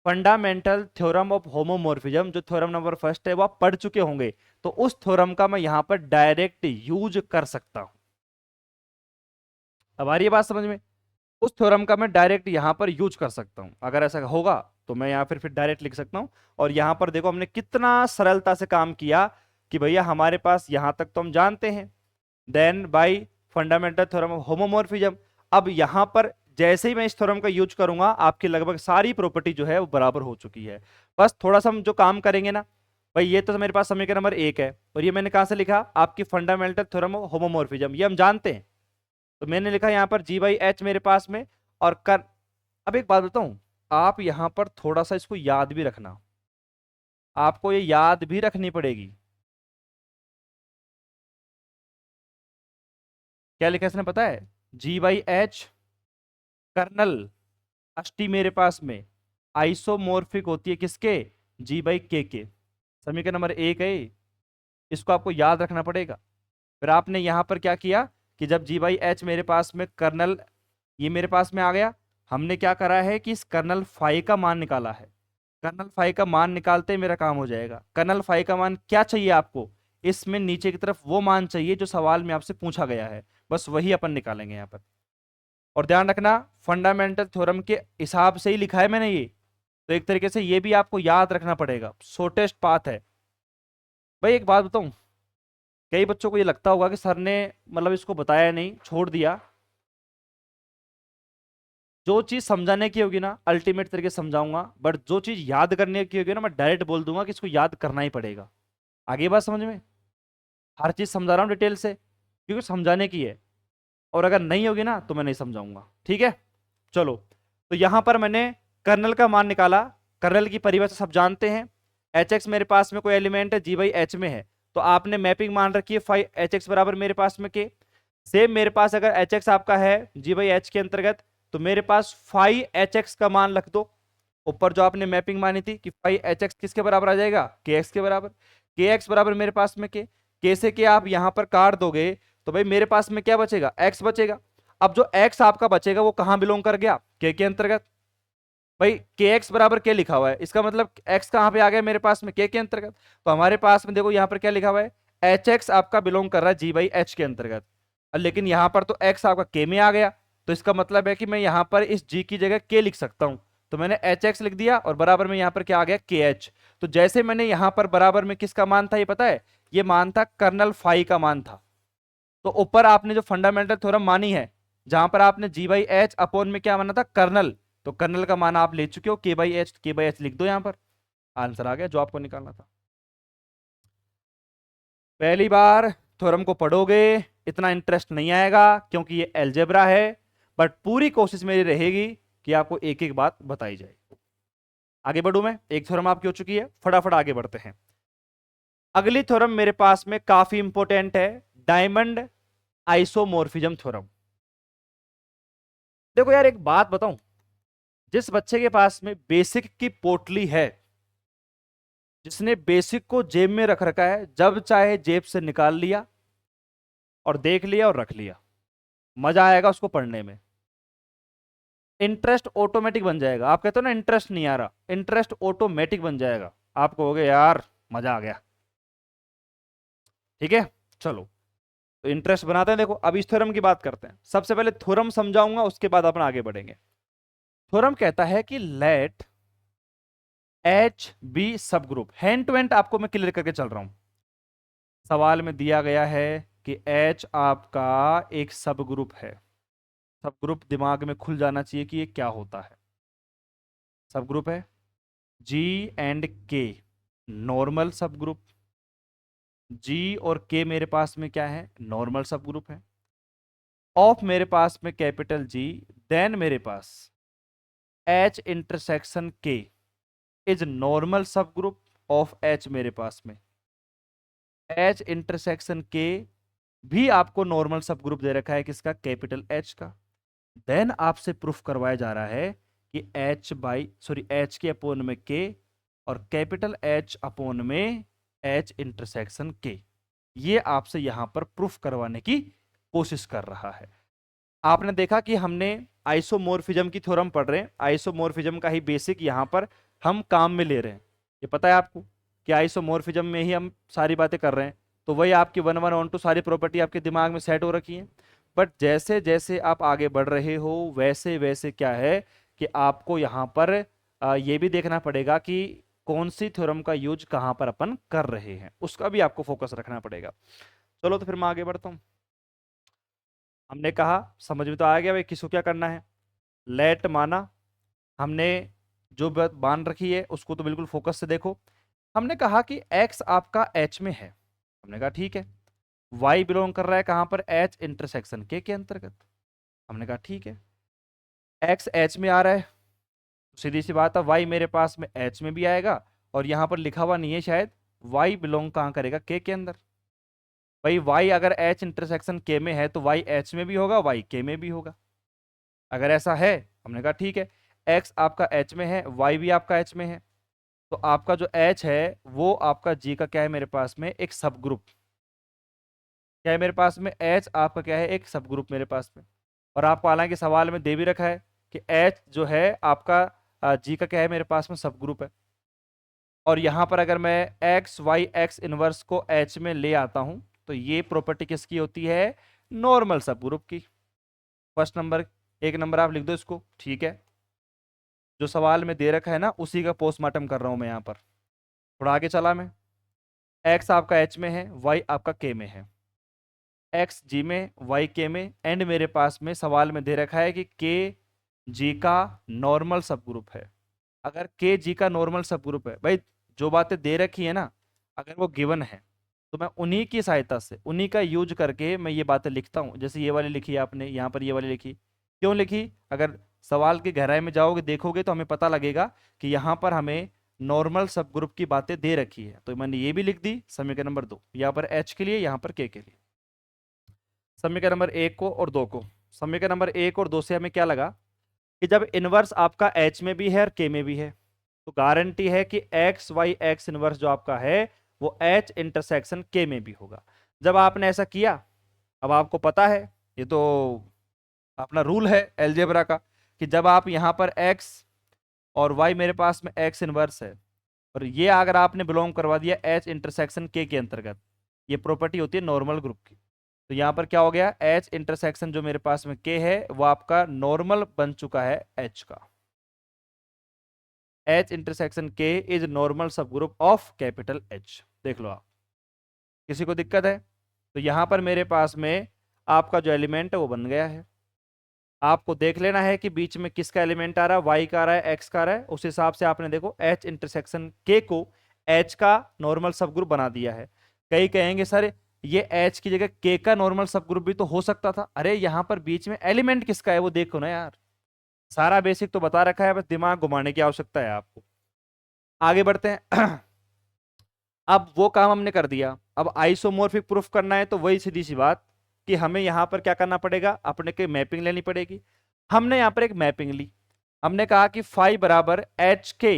Speaker 1: फंडामेंटल थ्योरम ऑफ होमोमॉर्फिज्म जो थ्योरम नंबर फर्स्ट है वो आप पढ़ चुके होंगे। तो उस थ्योरम का मैं यहां पर डायरेक्ट यूज कर सकता हूं। अब आ रही है बात समझ में? उस थ्योरम का मैं डायरेक्ट यहां पर यूज कर सकता हूं। अगर ऐसा होगा तो मैं यहां फिर डायरेक्ट लिख सकता हूं। और यहां पर देखो हमने कितना सरलता से काम किया कि भैया हमारे पास यहां तक तो हम जानते हैं, then by fundamental theorem of homomorphism. अब यहां पर जैसे ही मैं इस थ्योरम का यूज करूंगा, आपकी लगभग सारी प्रॉपर्टी जो है वो बराबर हो चुकी है। बस थोड़ा सा हम जो काम करेंगे ना, भाई ये तो मेरे पास समीकरण नंबर 1 है, और ये मैंने कहां से लिखा, आपकी फंडामेंटल थ्योरम ऑफ होमोमॉर्फिज्म, ये हम जानते हैं। तो मैंने लिखा यहां पर G/H मेरे पास में। और कर अब एक बात बताऊं, आप यहां पर थोड़ा सा इसको याद भी रखना, आपको ये याद भी रखनी पड़ेगी। क्या लिखा है इसने पता है? G/H कर्नल अष्टी मेरे पास में आइसोमोर्फिक होती है किसके? G/K के। समीकरण नंबर 1 है, इसको आपको याद रखना पड़ेगा। फिर आपने यहां पर क्या किया कि जब G/H मेरे पास में कर्नल ये मेरे पास में आ गया, हमने क्या करा है कि इस कर्नल फाई का मान निकाला है। कर्नल फाई का मान निकालते ही मेरा काम हो जाएगा। कर्नल फाई का मान क्या चाहिए आपको? इसमें नीचे की तरफ वो मान चाहिए जो सवाल में आपसे पूछा गया है, बस वही अपन निकालेंगे यहाँ पर। और ध्यान रखना, फंडामेंटल थ्योरम के हिसाब से ही लिखा है मैंने ये, तो एक तरीके से ये भी आपको याद रखना पड़ेगा, शॉर्टेस्ट पाथ है। भाई एक बात बताऊं, कई बच्चों को ये लगता होगा कि सर ने मतलब इसको बताया नहीं, छोड़ दिया। जो चीज समझाने की होगी ना अल्टीमेट तरीके से समझाऊंगा, बट जो चीज याद करने की होगी ना मैं डायरेक्ट बोल दूंगा कि इसको याद करना ही पड़ेगा। आगे बात समझ में? हर चीज समझा रहा हूँ डिटेल से, क्योंकि समझाने की है। और अगर नहीं होगी ना तो मैं नहीं समझाऊंगा, ठीक है? चलो, तो यहां पर मैंने कर्नल का मान निकाला। कर्नल की परिभाषा सब जानते हैं। एच एक्स मेरे पास में कोई एलिमेंट है, G/H में है, तो आपने मैपिंग मान रखी है फाइव एच एक्स बराबर मेरे पास में के। सेम मेरे पास अगर एच एक्स आपका है G/H के अंतर्गत, तो मेरे पास फाइव एच एक्स का मान रख दो। ऊपर जो आपने मैपिंग मानी थी कि फाइव एच एक्स किसके बराबर आ जाएगा? के एक्स के बराबर। के एक्स बराबर मेरे पास में के से के आप यहां पर काट दोगे तो भाई मेरे पास में क्या बचेगा? एक्स बचेगा। अब जो एक्स आपका बचेगा वो कहां बिलोंग कर गया? के अंतर्गत। भाई के एक्स बराबर के लिखा हुआ है, इसका मतलब एक्स कहां पे आ गया मेरे पास में? के अंतर्गत। तो हमारे पास में देखो यहां पर क्या लिखा हुआ है, एच एक्स आपका बिलोंग कर रहा है G/H के अंतर्गत। लेकिन यहां पर तो एक्स आपका के में आ गया, तो इसका मतलब है कि मैं यहां पर इस जी की जगह के लिख सकता हूं। तो मैंने एच एक्स लिख दिया और बराबर में यहां पर क्या आ गया? के एच। तो जैसे मैंने यहां पर बराबर में किसका मान था ये पता है? ये मान था कर्नल फाई का मान था। तो ऊपर आपने जो फंडामेंटल थ्योरम मानी है, जहां पर आपने G/H अपॉन में क्या माना था? कर्नल। तो कर्नल का मान आप ले चुके हो के बाई एच लिख दो यहां पर, आंसर आ गया जो आपको निकालना था। पहली बार थ्योरम को पढ़ोगे इतना इंटरेस्ट नहीं आएगा क्योंकि ये एलजेब्रा है, बट पूरी कोशिश मेरी रहेगी कि आपको एक एक बात बताई जाए। आगे बढ़ू मैं, एक थ्योरम आपकी हो चुकी है, फटाफट आगे बढ़ते हैं। अगली थ्योरम मेरे पास में काफी इंपॉर्टेंट है, डायमंड आइसोमॉर्फिज्म थ्योरम। देखो यार एक बात बताऊं, जिस बच्चे के पास में बेसिक की पोटली है, जिसने बेसिक को जेब में रख रखा है, जब चाहे जेब से निकाल लिया और देख लिया और रख लिया, मजा आएगा उसको पढ़ने में। इंटरेस्ट ऑटोमेटिक बन जाएगा। आप कहते हो ना इंटरेस्ट नहीं आ रहा, इंटरेस्ट ऑटोमेटिक बन जाएगा। आप कहोगे यार मजा आ गया। ठीक है, चलो, तो इंटरेस्ट बनाते हैं। देखो अब इस थ्योरम की बात करते हैं। सबसे पहले थ्योरम समझाऊंगा, उसके बाद अपन आगे बढ़ेंगे। थ्योरम कहता है कि लेट एच बी सब ग्रुप। हैंड टू हैंड आपको मैं क्लियर करके चल रहा हूं। सवाल में दिया गया है कि एच आपका एक सब ग्रुप है। सब ग्रुप दिमाग में खुल जाना चाहिए कि ये क्या होता है। सब ग्रुप है जी एंड के, नॉर्मल सब ग्रुप। जी और के मेरे पास में क्या है? नॉर्मल सब ग्रुप है। ऑफ मेरे पास में कैपिटल जी, देन मेरे पास एच इंटरसेक्शन के इज नॉर्मल सब ग्रुप ऑफ एच मेरे पास में। एच इंटरसेक्शन के भी आपको नॉर्मल सब ग्रुप दे रखा है किसका, कैपिटल एच का। देन आपसे प्रूफ करवाया जा रहा है कि एच के अपोन में के और कैपिटल एच अपोन में एच इंटरसेक्शन के, ये आपसे यहां पर प्रूफ करवाने की कोशिश कर रहा है। आपने देखा कि हमने आइसोमोर्फिज्म की थ्योरम पढ़ रहे हैं, आइसोमोर्फिज्म का ही बेसिक यहां पर हम काम में ले रहे हैं। ये पता है आपको कि आइसोमोर्फिज्म में ही हम सारी बातें कर रहे हैं, तो वही आपकी 1 1 2 सारी प्रॉपर्टी आपके दिमाग में सेट हो रखी है। बट जैसे जैसे आप आगे बढ़ रहे हो वैसे वैसे क्या है कि आपको यहाँ पर ये भी देखना पड़ेगा कि कौन सी थ्योरम का यूज कहाँ पर अपन कर रहे हैं, उसका भी आपको फोकस रखना पड़ेगा। चलो तो फिर मैं आगे बढ़ता हूँ। हमने कहा समझ में तो आ गया भाई किसको क्या करना है। लेट माना, हमने जो बात मान रखी है उसको तो बिल्कुल फोकस से देखो। हमने कहा कि x आपका h में है, हमने कहा ठीक है। y बिलोंग कर रहा है कहां पर, h इंटरसेक्शन के अंतर्गत, हमने कहा ठीक है। x h में आ रहा है, सीधी सी बात है y मेरे पास में h में भी आएगा, और यहां पर लिखा हुआ नहीं है शायद, y बिलोंग कहां करेगा, के अंदर। भाई y अगर h इंटरसेक्शन के में है तो y h में भी होगा, y के में भी होगा। अगर ऐसा है, हमने कहा ठीक है, x आपका h में है, y भी आपका h में है, तो आपका जो h है वो आपका g का क्या है मेरे पास में, एक सब ग्रुप। क्या है मेरे पास में, h आपका क्या है, एक सब ग्रुप मेरे पास में। और आपको हालांकि सवाल में दे भी रखा है कि h जो है आपका g का क्या है मेरे पास में, सब ग्रुप है। और यहां पर अगर मैं एक्स वाई एक्स इनवर्स को h में ले आता हूं तो ये प्रॉपर्टी किसकी होती है, नॉर्मल सब ग्रुप की। फर्स्ट नंबर, एक नंबर आप लिख दो इसको, ठीक है। जो सवाल में दे रखा है ना उसी का पोस्टमार्टम कर रहा हूं मैं यहां पर। थोड़ा आगे चला मैं, x आपका h में है, y आपका k में है, x g में y k में, एंड मेरे पास में सवाल में दे रखा है कि k g का नॉर्मल सब ग्रुप है। अगर के जी का नॉर्मल सब ग्रुप है, भाई जो बातें दे रखी है ना अगर वो गिवन है तो मैं उन्हीं की सहायता से, उन्हीं का यूज करके मैं ये बातें लिखता हूँ। जैसे ये वाली लिखी है आपने, यहाँ पर ये वाली लिखी, क्यों लिखी, अगर सवाल की गहराई में जाओगे देखोगे तो हमें पता लगेगा कि यहाँ पर हमें नॉर्मल सब ग्रुप की बातें दे रखी है, तो मैंने ये भी लिख दी समीकरण नंबर 2, यहाँ पर एच के लिए, यहाँ पर के लिए। समीकरण नंबर 1 को और 2 को, समीकरण नंबर 1 और 2 से हमें क्या लगा कि जब इनवर्स आपका एच में भी है और के में भी है तो गारंटी है कि एक्स वाई एक्स इनवर्स जो आपका है वो एच इंटरसेक्शन के में भी होगा। जब आपने ऐसा किया, अब आपको पता है, ये तो अपना रूल है एलजेब्रा का, कि जब आप यहां पर एक्स और वाई मेरे पास में एक्स इनवर्स है और ये अगर आपने बिलोंग करवा दिया एच इंटरसेक्शन के अंतर्गत, ये प्रॉपर्टी होती है नॉर्मल ग्रुप की। तो यहां पर क्या हो गया, एच इंटरसेक्शन जो मेरे पास में के है वो आपका नॉर्मल बन चुका है एच का। एच इंटरसेक्शन के इज नॉर्मल सब ग्रुप ऑफ कैपिटल एच। देख लो आप, किसी को दिक्कत है तो यहां पर मेरे पास में आपका जो एलिमेंट है वो बन गया है। आपको देख लेना है कि बीच में किसका एलिमेंट आ रहा है, वाई का आ रहा है, एक्स का आ रहा है, उस हिसाब से आपने देखो एच इंटरसेक्शन के को एच का नॉर्मल सब ग्रुप बना दिया है। कई कहेंगे सर ये एच की जगह के का नॉर्मल सब ग्रुप भी तो हो सकता था। अरे यहां पर बीच में एलिमेंट किसका है वो देखो ना यार, सारा बेसिक तो बता रखा है, बस दिमाग घुमाने की आवश्यकता है आपको। आगे बढ़ते हैं। अब वो काम हमने कर दिया, अब आइसोमोर्फिक प्रूफ करना है तो वही सीधी सी बात कि हमें यहां पर क्या करना पड़ेगा, अपने के मैपिंग लेनी पड़ेगी। हमने यहां पर एक मैपिंग ली, हमने कहा कि फाई बराबर एच के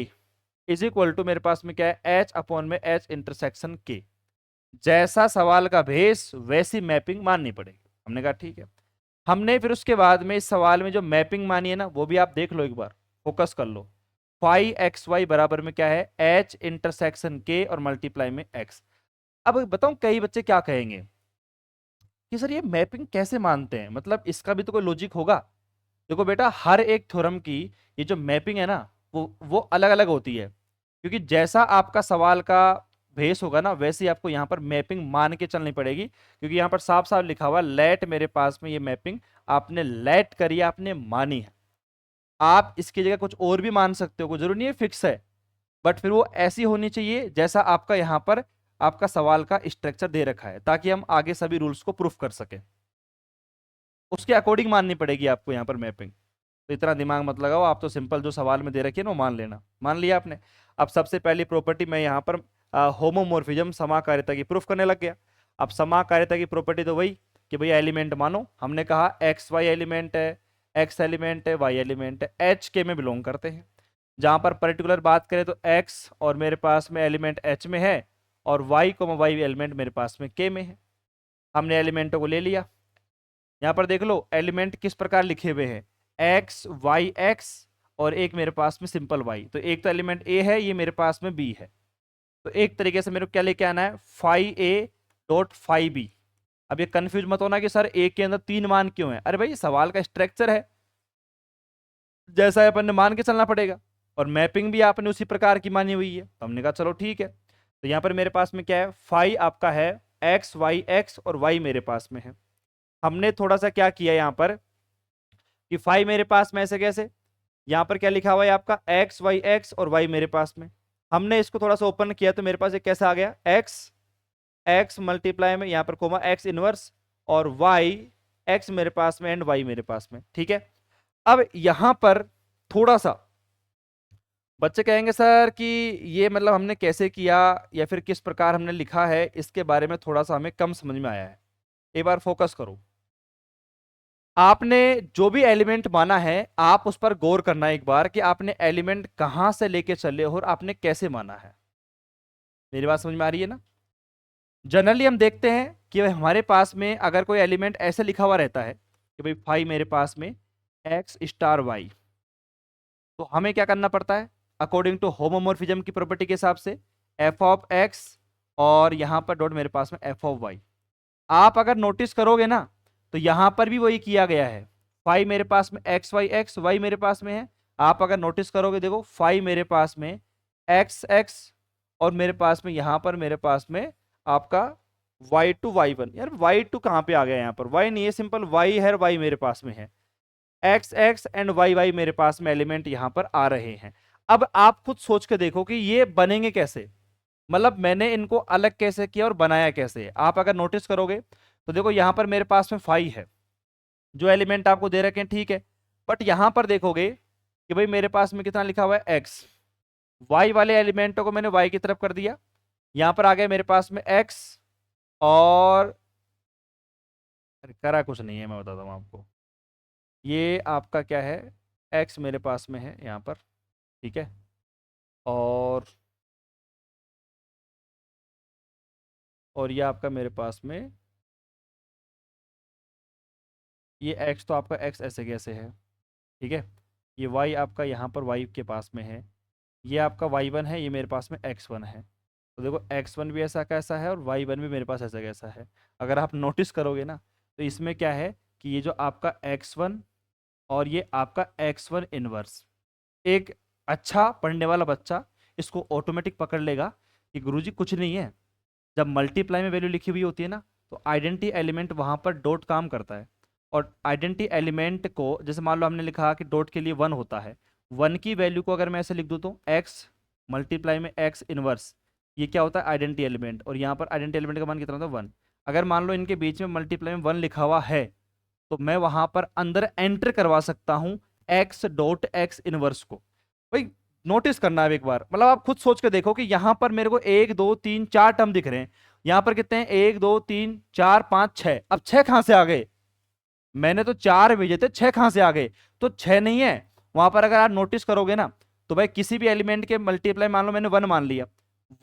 Speaker 1: इज इक्वल टू मेरे पास में क्या है, एच अपॉन में एच इंटरसेक्शन के। जैसा सवाल का भेस वैसी मैपिंग माननी पड़ेगी। हमने कहा ठीक है। हमने फिर उसके बाद में इस सवाल में जो मैपिंग मानी है ना वो भी आप देख लो एक बार, फोकस कर लो। फाई एक्स वाई बराबर में क्या है, एच इंटरसेक्शन के और मल्टीप्लाई में एक्स। अब बताऊं कई बच्चे क्या कहेंगे कि सर ये मैपिंग कैसे मानते हैं, मतलब इसका भी तो कोई लॉजिक होगा। देखो बेटा हर एक थ्योरम की ये जो मैपिंग है ना वो अलग अलग होती है, क्योंकि जैसा आपका सवाल का भेस होगा ना वैसे ही आपको यहाँ पर मैपिंग मान के चलनी पड़ेगी। क्योंकि यहाँ पर साफ साफ लिखा हुआ लेट, मेरे पास में ये मैपिंग आपने लेट करी है, आपने मानी है। आप इसकी जगह कुछ और भी मान सकते हो, कोई जरूरी नहीं है फिक्स है, बट फिर वो ऐसी होनी चाहिए जैसा आपका यहाँ पर आपका सवाल का स्ट्रक्चर दे रखा है, ताकि हम आगे सभी रूल्स को प्रूफ कर सके। उसके अकॉर्डिंग माननी पड़ेगी आपको यहाँ पर मैपिंग। तो इतना दिमाग मत लगाओ, आप तो सिंपल जो सवाल में दे रखी है ना वो मान लेना। मान लिया आपने। अब सबसे पहली प्रॉपर्टी मैं यहाँ पर होमोमोर्फिज्म समाकारिता की प्रूफ करने लग गया। अब समाकार्यता की प्रॉपर्टी तो वही कि भैया एलिमेंट मानो, हमने कहा एक्स वाई एलिमेंट है, एक्स एलिमेंट है, वाई एलिमेंट है, एच के में बिलोंग करते हैं। जहां पर पर्टिकुलर बात करें तो एक्स और मेरे पास में एलिमेंट एच में है, और वाई को वाई एलिमेंट मेरे पास में के में है। हमने एलिमेंटों को ले लिया। यहाँ पर देख लो एलिमेंट किस प्रकार लिखे हुए हैं, एक्स वाई एक्स, और एक मेरे पास में सिंपल वाई। तो एक तो एलिमेंट ए है, ये मेरे पास में बी है। तो एक तरीके से मेरे को क्या लेके आना है, phi A dot phi B. अब ये कंफ्यूज मत होना कि सर ए के अंदर 3 मान क्यों है। अरे भाई सवाल का स्ट्रक्चर है, जैसा है अपन ने मान के चलना पड़ेगा, और मैपिंग भी आपने उसी प्रकार की मानी हुई है। तो हमने कहा चलो ठीक है। तो यहाँ पर मेरे पास में क्या है, फाई आपका है एक्स वाई एक्स, और वाई मेरे पास में है। हमने थोड़ा सा क्या किया यहाँ पर कि फाई मेरे पास में ऐसे कैसे, यहाँ पर क्या लिखा हुआ है आपका एक्स वाई एक्स और वाई मेरे पास में। हमने इसको थोड़ा सा ओपन किया तो मेरे पास एक कैसा आ गया, एक्स एक्स मल्टीप्लाई में यहाँ पर कोमा एक्स इनवर्स, और वाई एक्स मेरे पास में एंड वाई मेरे पास में। ठीक है। अब यहां पर थोड़ा सा बच्चे कहेंगे सर कि ये मतलब हमने कैसे किया या फिर किस प्रकार हमने लिखा है, इसके बारे में थोड़ा सा हमें कम समझ में आया है। एक बार फोकस करो, आपने जो भी एलिमेंट माना है आप उस पर गौर करना एक बार कि आपने एलिमेंट कहां से लेके चले और आपने कैसे माना है। मेरी बात समझ में आ रही है ना। जनरली हम देखते हैं कि भाई हमारे पास में अगर कोई एलिमेंट ऐसे लिखा हुआ रहता है कि भाई फाई मेरे पास में एक्स स्टार वाई, तो हमें क्या करना पड़ता है, अकॉर्डिंग टू होमोमोर्फिज्म की प्रॉपर्टी के हिसाब से एफ ऑफ एक्स, और यहां पर डॉट मेरे पास में एफ ऑफ वाई। आप अगर नोटिस करोगे ना तो यहां पर भी वही किया गया है। फाई मेरे पास में एक्स वाई एक्स, वाई मेरे पास में है। आप अगर नोटिस करोगे देखो फाई मेरे पास में एक्स एक्स, और मेरे पास में यहां पर मेरे पास में आपका वाई टू वाई वन। यार वाई टू कहां पे आ गया, यहाँ पर वाई नहीं है, सिंपल वाई है, वाई मेरे पास में है। X X and Y Y मेरे पास में एलिमेंट यहां पर आ रहे हैं। अब आप खुद सोच के देखो कि ये बनेंगे कैसे, मतलब मैंने इनको अलग कैसे किया और बनाया कैसे। आप अगर नोटिस करोगे तो देखो यहां पर मेरे पास में फाई है, जो एलिमेंट आपको दे रखे हैं, ठीक है। बट यहां पर देखोगे कि भाई मेरे पास में कितना लिखा हुआ है एक्स, वाई वाले एलिमेंटों को मैंने वाई की तरफ कर दिया। यहां पर आ गया मेरे पास में एक्स, और अरे करा कुछ नहीं है, मैं बताता हूँ आपको। ये आपका क्या है, एक्स मेरे पास में है यहाँ पर, ठीक है। और ये आपका मेरे पास में ये एक्स, तो आपका एक्स ऐसे कैसे है, ठीक है। ये वाई आपका यहाँ पर वाई के पास में है, ये आपका वाई वन है, ये मेरे पास में एक्स वन है। तो देखो एक्स वन भी ऐसा कैसा है और वाई वन भी मेरे पास ऐसा कैसा है। अगर आप नोटिस करोगे ना तो इसमें क्या है कि ये जो आपका एक्स वन और ये आपका एक्स वन इनवर्स, एक अच्छा पढ़ने वाला बच्चा इसको ऑटोमेटिक पकड़ लेगा कि गुरुजी कुछ नहीं है। जब मल्टीप्लाई में वैल्यू लिखी हुई होती है ना तो आइडेंटिटी एलिमेंट वहां पर डॉट काम करता है। और आइडेंटिटी एलिमेंट को जैसे मान लो हमने लिखा कि डॉट के लिए 1 होता है, 1 की वैल्यू को अगर मैं ऐसे लिख दूँ तो एक्स मल्टीप्लाई में एक्स इनवर्स, ये क्या होता है आइडेंटिटी एलिमेंट, और यहाँ पर आइडेंटिटी एलिमेंट का मान कितना होता है 1। अगर मान लो इनके बीच में मल्टीप्लाई में 1 लिखा हुआ है तो मैं वहां पर अंदर एंटर करवा सकता हूं एक्स डॉट एक्स इनवर्स को। भाई नोटिस करना है एक बार, मतलब आप खुद सोच के देखो कि यहां पर मेरे को 1 2 3 4 टर्म दिख रहे हैं। यहां पर कितने हैं, 1 2 3 4 5 6। अब 6 कहां से आ गए, मैंने तो 4 भेजे थे, 6 कहां से आ गए, तो 6 नहीं है वहां पर। अगर आप नोटिस करोगे ना तो भाई किसी भी एलिमेंट के मल्टीप्लाई मान लो मैंने 1 मान लिया,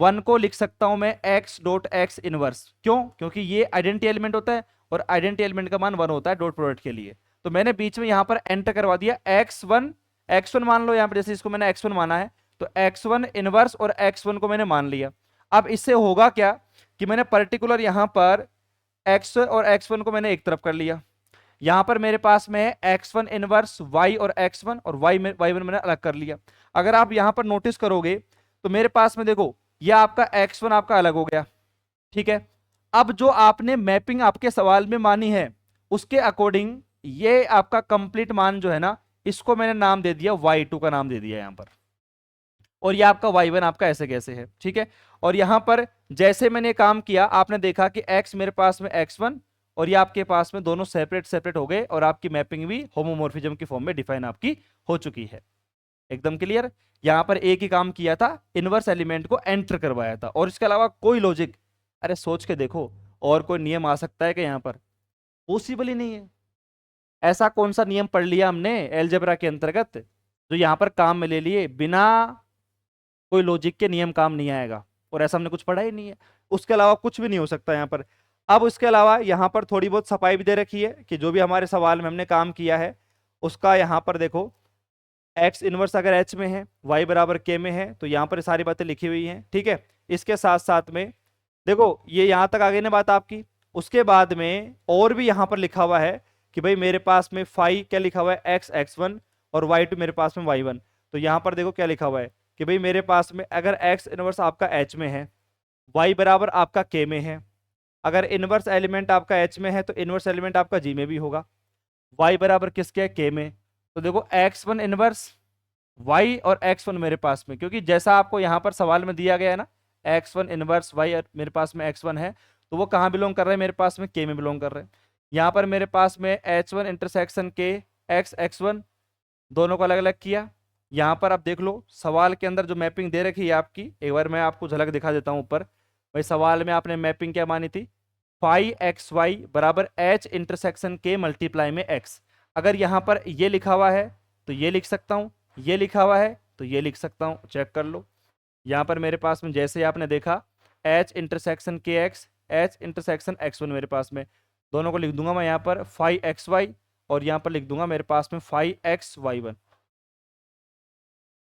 Speaker 1: 1 को लिख सकता हूं मैं एक्स डॉट एक्स इनवर्स। क्यों, क्योंकि ये आइडेंटिटी एलिमेंट होता है और आइडेंटिटी एलिमेंट का मान 1 होता है डॉट प्रोडक्ट के लिए। तो मैंने बीच में यहां पर एंटर करवा दिया एक्स वन मान लो यहां पर, जैसे इसको मैंने एक्स वन माना है तो एक्स वन इनवर्स और एक्स वन को मैंने मान लिया। अब इससे होगा क्या कि मैंने पर्टिकुलर यहां पर एक्स और एक्स वन को मैंने एक तरफ कर लिया। यहां पर मेरे पास में है एक्स वन इनवर्स वाई और एक्स वन, और वाई वन मैंने अलग कर लिया। अगर आप यहां पर नोटिस करोगे तो मेरे पास में देखो यह आपका एक्स वन आपका अलग हो गया, ठीक है। अब जो आपने मैपिंग आपके सवाल में मानी है उसके अकॉर्डिंग ये आपका कंप्लीट मान जो है ना, इसको मैंने नाम दे दिया y2 का नाम दे दिया यहां पर, और ये आपका y1 आपका ऐसे कैसे है, ठीक है। और यहां पर जैसे मैंने काम किया आपने देखा कि x मेरे पास में x1 और ये आपके पास में दोनों सेपरेट सेपरेट हो गए, और आपकी मैपिंग भी होमोमोर्फिज्म की फॉर्म में डिफाइन आपकी हो चुकी है। एकदम क्लियर। यहां पर एक ही काम किया था, इनवर्स एलिमेंट को एंटर करवाया था, और इसके अलावा कोई लॉजिक, अरे सोच के देखो और कोई नियम आ सकता है कि यहाँ पर? पॉसिबल ही नहीं है। ऐसा कौन सा नियम पढ़ लिया हमने एलजेब्रा के अंतर्गत जो यहाँ पर काम में ले लिए? बिना कोई लॉजिक के नियम काम नहीं आएगा, और ऐसा हमने कुछ पढ़ा ही नहीं है। उसके अलावा कुछ भी नहीं हो सकता यहाँ पर। अब उसके अलावा यहाँ पर थोड़ी बहुत सफाई भी दे रखी है कि जो भी हमारे सवाल में हमने काम किया है उसका यहाँ पर देखो, एक्स इनवर्स अगर एच में है, वाई बराबर के में है, तो यहाँ पर सारी बातें लिखी हुई हैं। ठीक है, इसके साथ साथ में देखो ये यहाँ तक आ गई ना बात आपकी। उसके बाद में और भी यहाँ पर लिखा हुआ है कि भाई मेरे पास में फाई क्या लिखा हुआ है, एक्स x1 और y2 मेरे पास में y1। तो यहाँ पर देखो क्या लिखा हुआ है कि भाई मेरे पास में अगर एक्स इनवर्स आपका एच में है, वाई बराबर आपका के में है, अगर इनवर्स एलिमेंट आपका एच में है तो इनवर्स एलिमेंट आपका जी में भी होगा, वाई बराबर किसके है, के में। तो देखो x1 इनवर्स y और x1 मेरे पास में, क्योंकि जैसा आपको यहाँ पर सवाल में दिया गया है ना, x1 इनवर्स y और मेरे पास में x1 है, तो वो कहाँ बिलोंग कर रहे हैं, मेरे पास में k में बिलोंग कर रहे हैं। यहाँ पर मेरे पास में h1 इंटरसेक्शन k x1 दोनों को अलग अलग किया। यहाँ पर आप देख लो सवाल के अंदर जो मैपिंग दे रखी है आपकी, एक बार मैं आपको झलक दिखा देता हूँ ऊपर। भाई सवाल में आपने मैपिंग क्या मानी थी, फाई एक्स वाई बराबर एच इंटरसेक्शन के मल्टीप्लाई में एक्स। अगर यहाँ पर ये लिखा हुआ है तो ये लिख सकता हूँ, ये लिखा हुआ है तो ये लिख सकता हूँ, चेक कर लो। यहाँ पर मेरे पास में जैसे आपने देखा H intersection K x, H intersection x one मेरे पास में, दोनों को लिख दूंगा मैं यहाँ पर फाई एक्स वाई, और यहाँ पर लिख दूंगा मेरे पास में phi X Y one.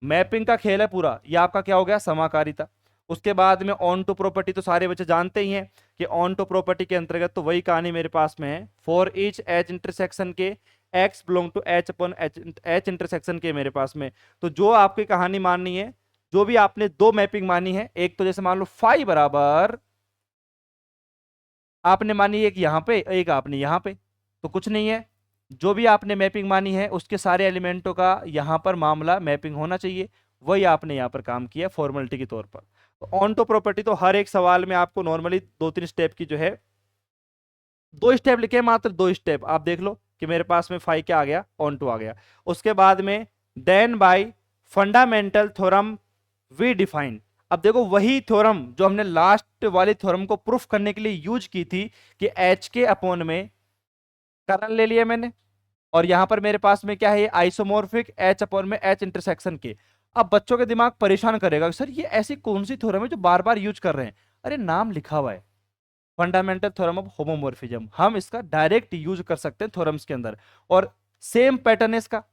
Speaker 1: Mapping का खेल है पूरा, ये आपका क्या हो गया, समाकारिता। उसके बाद में ऑन टू प्रॉपर्टी तो सारे बच्चे जानते ही हैं कि ऑन टू प्रॉपर्टी के अंतर्गत तो वही कहानी मेरे पास में है, for each H intersection K X belong to H upon H intersection K मेरे पास में। तो जो आपकी कहानी माननी है, जो भी आपने दो मैपिंग मानी है, एक तो जैसे मान लो फाई बराबर आपने मानी एक यहाँ पे, एक आपने यहाँ पे, तो कुछ नहीं है। जो भी आपने मैपिंग मानी है उसके सारे एलिमेंटों का यहाँ पर मामला मैपिंग होना चाहिए, वही आपने यहाँ पर काम किया फॉर्मेलिटी के तौर पर। तो ऑन टू प्रॉपर्टी तो हर एक सवाल में आपको नॉर्मली 2-3 स्टेप की जो है, 2 स्टेप लिखे, मात्र 2 स्टेप। आप देख लो कि मेरे पास में फाई क्या आ गया, ऑन टू आ गया। उसके बाद में then by fundamental theorem we define. अब देखो वही थ्योरम जो हमने लास्ट वाली थ्योरम को प्रूफ करने के लिए यूज की थी कि एच के अपॉन में कर्नल ले लिया मैंने, और यहां पर मेरे पास में क्या है, आइसोमोर्फिक एच अपॉन में एच इंटरसेक्शन के। अब बच्चों के दिमाग परेशान करेगा सर ये ऐसी कौन सी थ्योरम है जो बार बार यूज कर रहे हैं। अरे नाम लिखा हुआ है फंडामेंटल थ्योरम ऑफ होमोमोर्फिज्म, हम इसका डायरेक्ट यूज कर सकते हैं थ्योरम्स के अंदर, और सेम पैटर्न है इसका,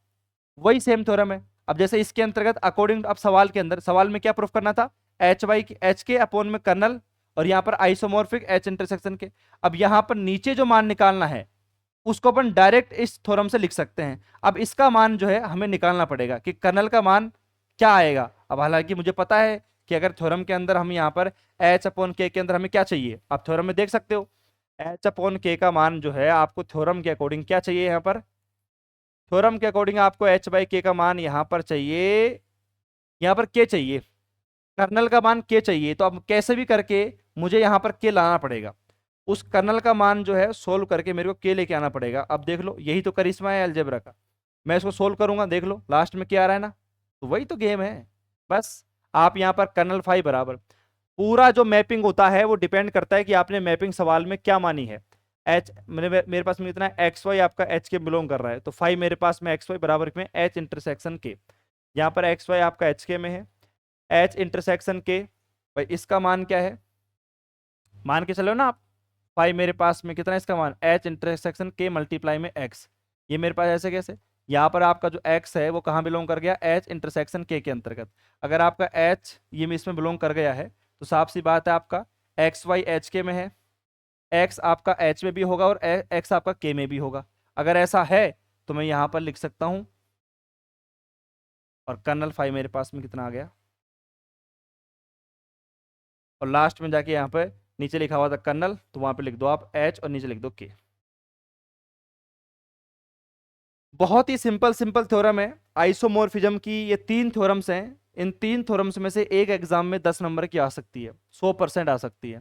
Speaker 1: वही सेम थ्योरम है। अब जैसे इसके अंतर्गत अकॉर्डिंग अब सवाल के अंदर, सवाल में क्या प्रूफ करना था, एच वाई एच के अपॉन में कर्नल, और यहाँ पर आइसोमोर्फिक एच इंटरसेक्शन के। अब यहाँ पर नीचे जो मान निकालना है उसको अपन डायरेक्ट इस थ्योरम से लिख सकते हैं। अब इसका मान जो है हमें निकालना पड़ेगा कि कर्नल का मान क्या आएगा। अब हालांकि मुझे पता है कि अगर थ्योरम के अंदर हम यहाँ पर एच अपॉन के अंदर हमें क्या चाहिए, आप थ्योरम में देख सकते हो एच अपॉन के का मान जो है आपको थ्योरम के अकॉर्डिंग क्या चाहिए, यहाँ पर थ्योरम के अकॉर्डिंग आपको एच बाई के का मान यहाँ पर चाहिए, यहाँ पर के चाहिए, कर्नल का मान के चाहिए। तो अब कैसे भी करके मुझे यहाँ पर के लाना पड़ेगा, उस कर्नल का मान जो है सोल्व करके मेरे को के लेके आना पड़ेगा। अब देख लो यही तो करिश्मा है अलजेब्रा का, मैं इसको सोल्व करूंगा, देख लो लास्ट में क्या आ रहा है ना, तो वही तो गेम है। बस आप यहाँ पर कर्नल फाई बराबर, पूरा जो मैपिंग होता है वो डिपेंड करता है कि आपने मैपिंग सवाल में क्या मानी है। एच मेरे पास में इतना एक्स वाई आपका एच के बिलोंग कर रहा है, तो फाई मेरे पास में एक्स वाई बराबर में एच इंटरसेक्शन के, यहाँ पर एक्स वाई आपका एच के में है, एच इंटरसेक्शन के भाई इसका मान क्या है, मान के चलो ना आप, फाई मेरे पास में कितना है इसका मान, एच इंटरसेक्शन के मल्टीप्लाई में एक्स। ये मेरे पास ऐसे कैसे, यहाँ पर आपका जो एक्स है वो कहाँ बिलोंग कर गया, एच इंटरसेक्शन के अंतर्गत। अगर आपका एच ये में इसमें बिलोंग कर गया है तो साफ सी बात है आपका एक्स वाई एच के में है, एक्स आपका एच में भी होगा और एक्स आपका के में भी होगा। अगर ऐसा है तो मैं यहाँ पर लिख सकता हूँ, और कर्नल फाई मेरे पास में कितना आ गया, और लास्ट में जाके यहाँ पे नीचे लिखा हुआ था कर्नल, तो वहां पे लिख दो आप एच और नीचे लिख दो के। बहुत ही सिंपल सिंपल थ्योरम है आइसोमोर्फिज्म की, ये 3 थ्योरम्स हैं। इन 3 थ्योरम्स में से एक एग्जाम में 10 नंबर की आ सकती है, 100% आ सकती है।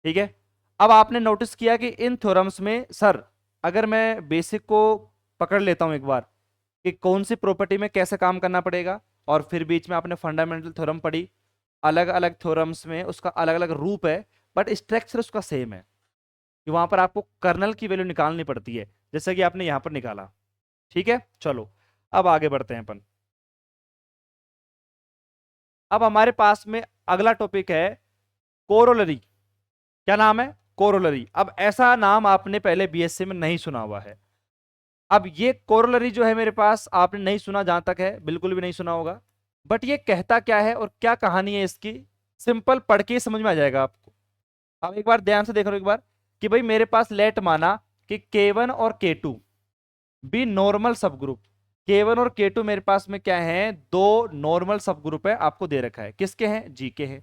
Speaker 1: ठीक है, अब आपने नोटिस किया कि इन थ्योरम्स में सर अगर मैं बेसिक को पकड़ लेता हूं एक बार कि कौन सी प्रॉपर्टी में कैसे काम करना पड़ेगा, और फिर बीच में आपने फंडामेंटल थ्योरम पढ़ी, अलग अलग थ्योरम्स में उसका अलग अलग रूप है बट स्ट्रक्चर उसका सेम है। कि वहां पर आपको कर्नल की वैल्यू निकालनी पड़ती है, जैसे कि आपने यहां पर निकाला। ठीक है, चलो अब आगे बढ़ते हैं अपन। अब हमारे पास में अगला टॉपिक है कोरोलरी। क्या नाम है? कोरोलरी। अब ऐसा नाम आपने पहले बीएससी में नहीं सुना हुआ है। अब ये कोरोलरी जो है मेरे पास आपने नहीं सुना, जहां तक है बिल्कुल भी नहीं सुना होगा। बट ये कहता क्या है और क्या कहानी है इसकी, सिंपल पढ़ के ही समझ में आ जाएगा आपको। अब एक बार ध्यान से देख लो एक बार, कि भाई मेरे पास लेट माना कि K1 और K2 बी नॉर्मल सब ग्रुप। K1 और K2 मेरे पास में क्या है, दो नॉर्मल सब ग्रुप है, आपको दे रखा है, किसके हैं, जी के हैं।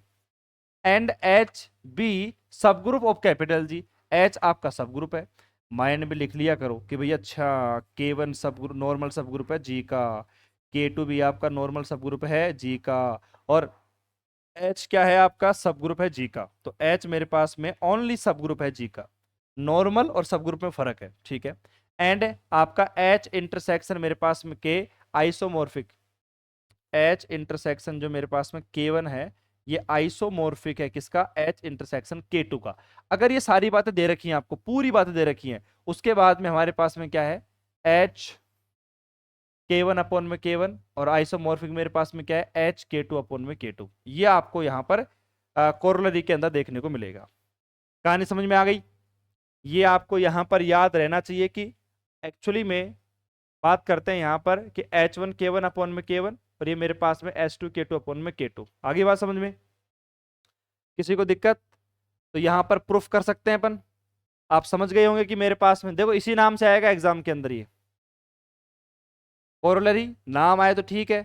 Speaker 1: एंड एच बी सब group of capital ji, H आपका सब ग्रुप है। माइंड में लिख लिया करो कि भैया अच्छा K1 सब ग्रुप नॉर्मल सब ग्रुप है जी का, K2 भी आपका नॉर्मल सब ग्रुप है जी का, और एच क्या है आपका, सब ग्रुप है जी का। तो एच मेरे पास में ओनली सब ग्रुप है जी का, नॉर्मल और सब ग्रुप में फर्क है, ठीक है। एंड आपका एच इंटरसेक्शन मेरे पास में के आइसोमॉर्फिक, एच इंटरसेक्शन जो मेरे पास में K1 है ये आइसोमॉर्फिक है किसका, एच इंटरसेक्शन K2 का। अगर ये सारी बातें दे रखी हैं आपको, पूरी बातें दे रखी हैं, उसके बाद में हमारे पास में क्या है, एच K1 अपॉन में K1, और आइसोमॉर्फिक मेरे पास में क्या है, एच K2 अपॉन में K2। ये आपको यहाँ पर कोरोलरी के अंदर देखने को मिलेगा। कहानी समझ में आ गई? ये आपको यहाँ पर याद रहना चाहिए कि एक्चुअली में बात करते हैं यहाँ पर कि H1 K1 अपॉन में K1, और ये मेरे पास में H2 K2 अपॉन में K2। आगे बात समझ में? किसी को दिक्कत? तो यहाँ पर प्रूफ कर सकते हैं अपन। आप समझ गए होंगे कि मेरे पास में देखो इसी नाम से आएगा एग्जाम के अंदर, ये कोरोलरी नाम आए तो ठीक है,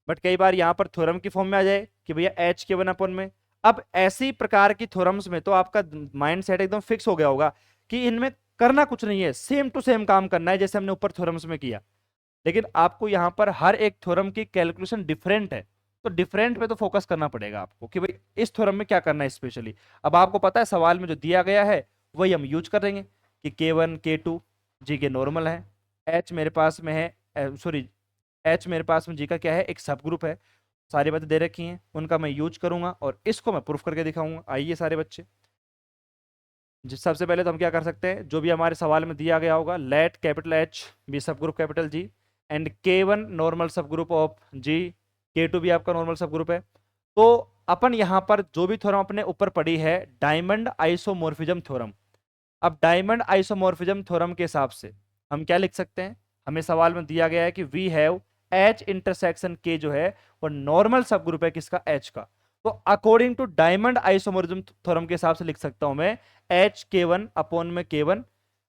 Speaker 1: बट कई बार यहाँ पर थ्योरम की फॉर्म में आ जाए कि भैया H K1 अपॉन में। अब ऐसी प्रकार की थ्योरम्स में तो आपका माइंड सेट एकदम फिक्स हो गया होगा कि इनमें करना कुछ नहीं है, सेम टू सेम काम करना है जैसे हमने ऊपर थ्योरम्स में किया। लेकिन आपको यहाँ पर हर एक थ्योरम की कैलकुलेशन डिफरेंट है, तो डिफरेंट पे तो फोकस करना पड़ेगा आपको कि भाई इस थ्योरम में क्या करना है स्पेशली। अब आपको पता है सवाल में जो दिया गया है वही हम यूज करेंगे कि K1 K2 जी के नॉर्मल है, एच मेरे पास में है, सॉरी एच मेरे पास में जी का क्या है, एक सब ग्रुप है। सारी बातें दे रखी हैं, उनका मैं यूज करूंगा और इसको मैं प्रूफ करके दिखाऊंगा। आइए सारे बच्चे, जिस सबसे पहले तो हम क्या कर सकते हैं, जो भी हमारे सवाल में दिया गया होगा, लेट कैपिटल एच बी सब group capital G, and K1 normal सब ग्रुप ऑफ जी, K2 भी आपका नॉर्मल सब ग्रुप है। तो अपन यहाँ पर जो भी थ्योरम अपने ऊपर पड़ी है, डायमंड आइसोमॉर्फिज्म थ्योरम। अब डायमंड आइसोमॉर्फिज्म थ्योरम के हिसाब से हम क्या लिख सकते हैं, हमें सवाल में दिया गया है कि we have H intersection K जो है वो नॉर्मल सब ग्रुप है किसका, एच का। तो according to diamond isomorphism theorem के हिसाब से लिख सकता हूं मैं एच K1 अपॉन में K1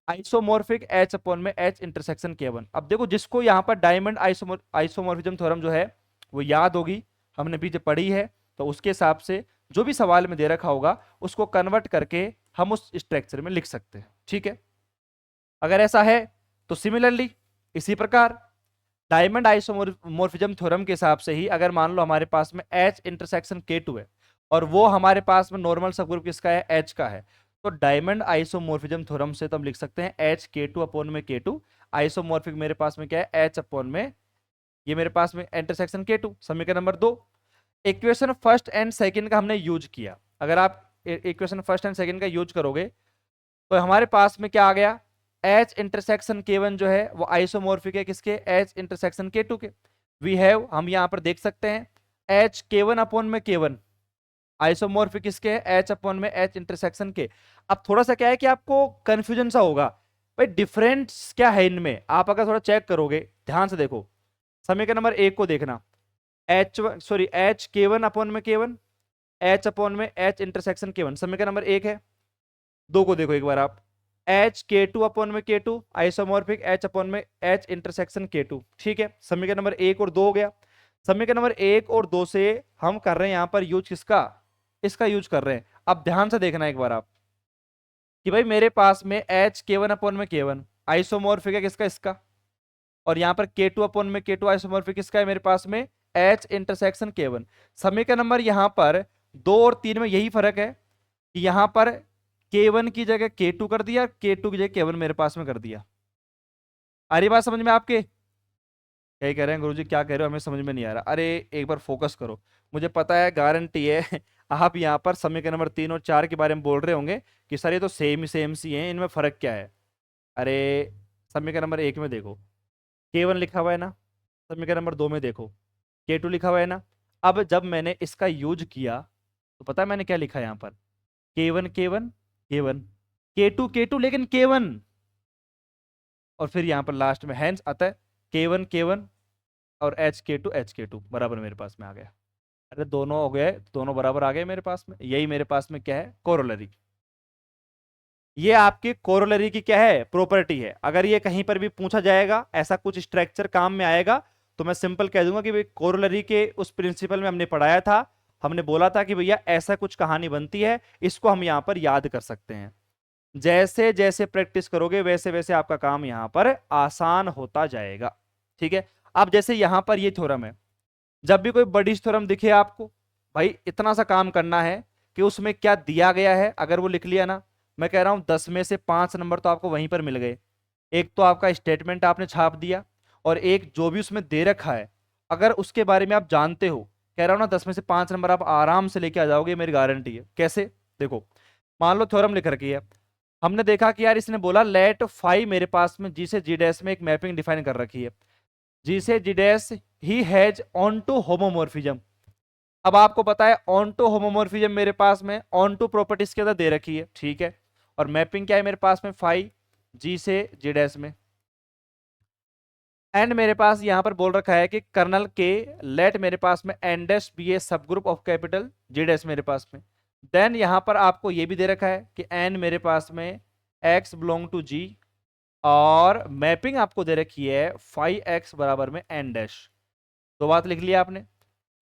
Speaker 1: आइसोमॉर्फिक एच अपॉन में एच इंटरसेक्शन K1। अब देखो जिसको यहाँ पर डायमंड आइसोमॉर्फिज्म थ्योरम जो है वो याद होगी, हमने भी जब पढ़ी है, तो उसके हिसाब से जो भी सवाल में दे रखा होगा उसको कन्वर्ट करके हम उस स्ट्रक्चर में लिख सकते हैं, ठीक है। अगर ऐसा है तो सिमिलरली इसी प्रकार डायमंड आइसोमॉर्फिज्म थ्योरम के हिसाब से ही अगर मान लो हमारे पास में एच इंटरसेक्शन K2 है और वो हमारे पास में नॉर्मल सबग्रुप किसका है, एच का है, तो डायमंड आइसोमॉर्फिज्म थ्योरम से तो हम लिख सकते हैं एच K2 अपॉन में K2, आइसोमॉर्फिक मेरे पास में क्या है, एच अपॉन में ये मेरे पास में इंटरसेक्शन K2। समीकरण number 2, equation first and second का हमने यूज किया। अगर आप इक्वेशन फर्स्ट एंड सेकंड का यूज करोगे तो हमारे पास में क्या आ गया, एच इंटरसेक्शन K1 जो है वो आइसोमॉर्फिक है किसके, एच इंटरसेक्शन K2 के। वी हैव हम यहां पर देख सकते हैं एच K1 अपॉन में K1 आइसोमॉर्फिक किसके है, एच अपॉन में एच इंटरसेक्शन के। अब थोड़ा सा क्या है कि आपको कंफ्यूजन सा होगा भाई डिफरेंस क्या है इनमें, आप अगर थोड़ा चेक करोगे ध्यान से देखो, समीकरण नंबर 1 को देखना, एच K1 अपॉन में K1 एच अपॉन में एच इंटरसेक्शन K1 समीकरण नंबर 1 है। 2 को देखो एक बार आप, एच K2 अपॉन में K2 आइसोमॉर्फिक एच अपॉन में एच इंटरसेक्शन K2, ठीक है। समीकरण नंबर 1 और 2 हो गया। समीकरण नंबर 1 और 2 से हम कर रहे हैं यहां पर यूज किसका, इसका यूज कर रहे हैं। अब ध्यान से देखना एक बार आप कि भाई मेरे पास में एच K1 अपॉन में K1 आइसोमॉर्फिक है किसका, इसका, और यहां पर K2 अपॉन में K2 आइसोमॉर्फिक किसका है मेरे पास में, एच इंटरसेक्शन K1। समीकरण नंबर यहां पर 2 और 3 में यही फर्क है कि यहां पर K1 की जगह K2 कर दिया, K2 की जगह K1 मेरे पास में कर दिया। आ रही बात समझ में आपके? क्या कह रहे हैं गुरुजी, क्या कह रहे हो, हमें समझ में नहीं आ रहा। अरे एक बार फोकस करो, मुझे पता है, गारंटी है आप यहाँ पर समीकरण नंबर 3 और 4 के बारे में बोल रहे होंगे कि सर ये तो सेम सी हैं, इनमें फर्क क्या है। अरे समीकरण नंबर 1 में देखो K1 लिखा हुआ है ना, समीकरण नंबर 2 में देखो K2 लिखा हुआ है ना। अब जब मैंने इसका यूज किया तो पता है मैंने क्या लिखा है यहाँ पर, K1 K1 K1, K2 K2 लेकिन K1, और फिर यहाँ पर लास्ट में हैंस आता है K1 K1 और HK2 बराबर मेरे पास में आ गया। अरे दोनों हो गए, दोनों बराबर आ गए मेरे पास में, यही मेरे पास में क्या है, कोरोलरी। ये आपकी कोरोलरी की क्या है, प्रॉपर्टी है। अगर ये कहीं पर भी पूछा जाएगा, ऐसा कुछ स्ट्रक्चर काम में आएगा, तो मैं सिंपल कह दूंगा कि भाई कोरोलरी के उस प्रिंसिपल में हमने पढ़ाया था, हमने बोला था कि भैया ऐसा कुछ कहानी बनती है, इसको हम यहां पर याद कर सकते हैं। जैसे जैसे प्रैक्टिस करोगे वैसे वैसे आपका काम यहां पर आसान होता जाएगा। ठीक है। अब जैसे यहां पर ये थ्योरम है, जब भी कोई बड़ी थ्योरम दिखे आपको, भाई इतना सा काम करना है कि उसमें क्या दिया गया है, अगर वो लिख लिया ना, मैं कह रहा हूं 10 में से 5 नंबर तो आपको वहीं पर मिल गए। एक तो आपका स्टेटमेंट आपने छाप दिया, और एक जो भी उसमें दे रखा है, अगर उसके बारे में आप जानते हो, कह रहा हूं ना 10 में से 5 नंबर आप आराम से लेके आ जाओगे, मेरी गारंटी है। कैसे, देखो मान लो थ्योरम लिख रखी है, हमने देखा कि यार इसने बोला लेट फाई मेरे पास में जी से जी डैश में एक मैपिंग डिफाइन कर रखी है, जी से G dash he has onto homomorphism. अब आपको पता है ऑन टू होमोमोर्फिज्म मेरे पास में ऑन टू प्रॉपर्टीज के अंदर दे रखी है, ठीक है। और मैपिंग क्या है मेरे पास में, फाई जी से जी डैश में, एंड मेरे पास यहां पर बोल रखा है कि कर्नल के लेट मेरे पास में एन डैश बी ए सब group of capital ji dash मेरे पास में। देन यहां पर आपको ये भी दे रखा है कि एन मेरे पास में एक्स बिलोंग टू जी, और मैपिंग आपको दे रखी है फाइव एक्स बराबर में एन डैश। दो बात लिख लिया आपने,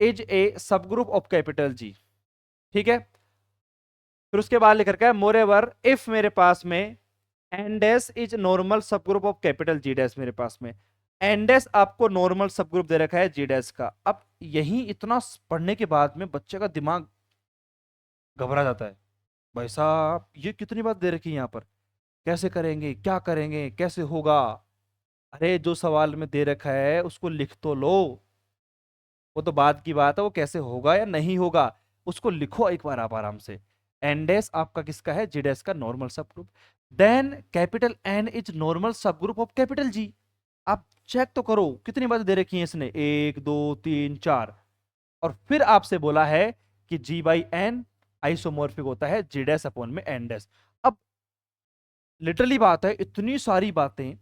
Speaker 1: इज ए सब ग्रुप ऑफ कैपिटल जी, ठीक है। फिर उसके बाद लिख रखा है मोर एवर इफ मेरे पास में एन डैश इज नॉर्मल सब group of capital ji dash मेरे पास में, एन डैश आपको नॉर्मल सब ग्रुप दे रखा है जी डैश का। अब यही इतना पढ़ने के बाद में बच्चे का दिमाग घबरा जाता है, भाई साहब ये कितनी बात दे रखी है यहाँ पर, कैसे करेंगे, क्या करेंगे, कैसे होगा। अरे जो सवाल में दे रखा है उसको लिख तो लो, वो तो बात की बात है, वो कैसे होगा या नहीं होगा उसको लिखो एक बार आप आराम से। एन डैश आपका किसका है, जी डैश का नॉर्मल सब group. Then capital N is normal सब ग्रुप ऑफ कैपिटल जी। आप चेक तो करो कितनी बातें दे रखी हैं इसने, 1 2 3 4, और फिर आपसे बोला है कि जी बाई एन आइसोमोर्फिक होता है जी डैश अपॉन में एन डैश। अब लिटरली बात है, इतनी सारी बातें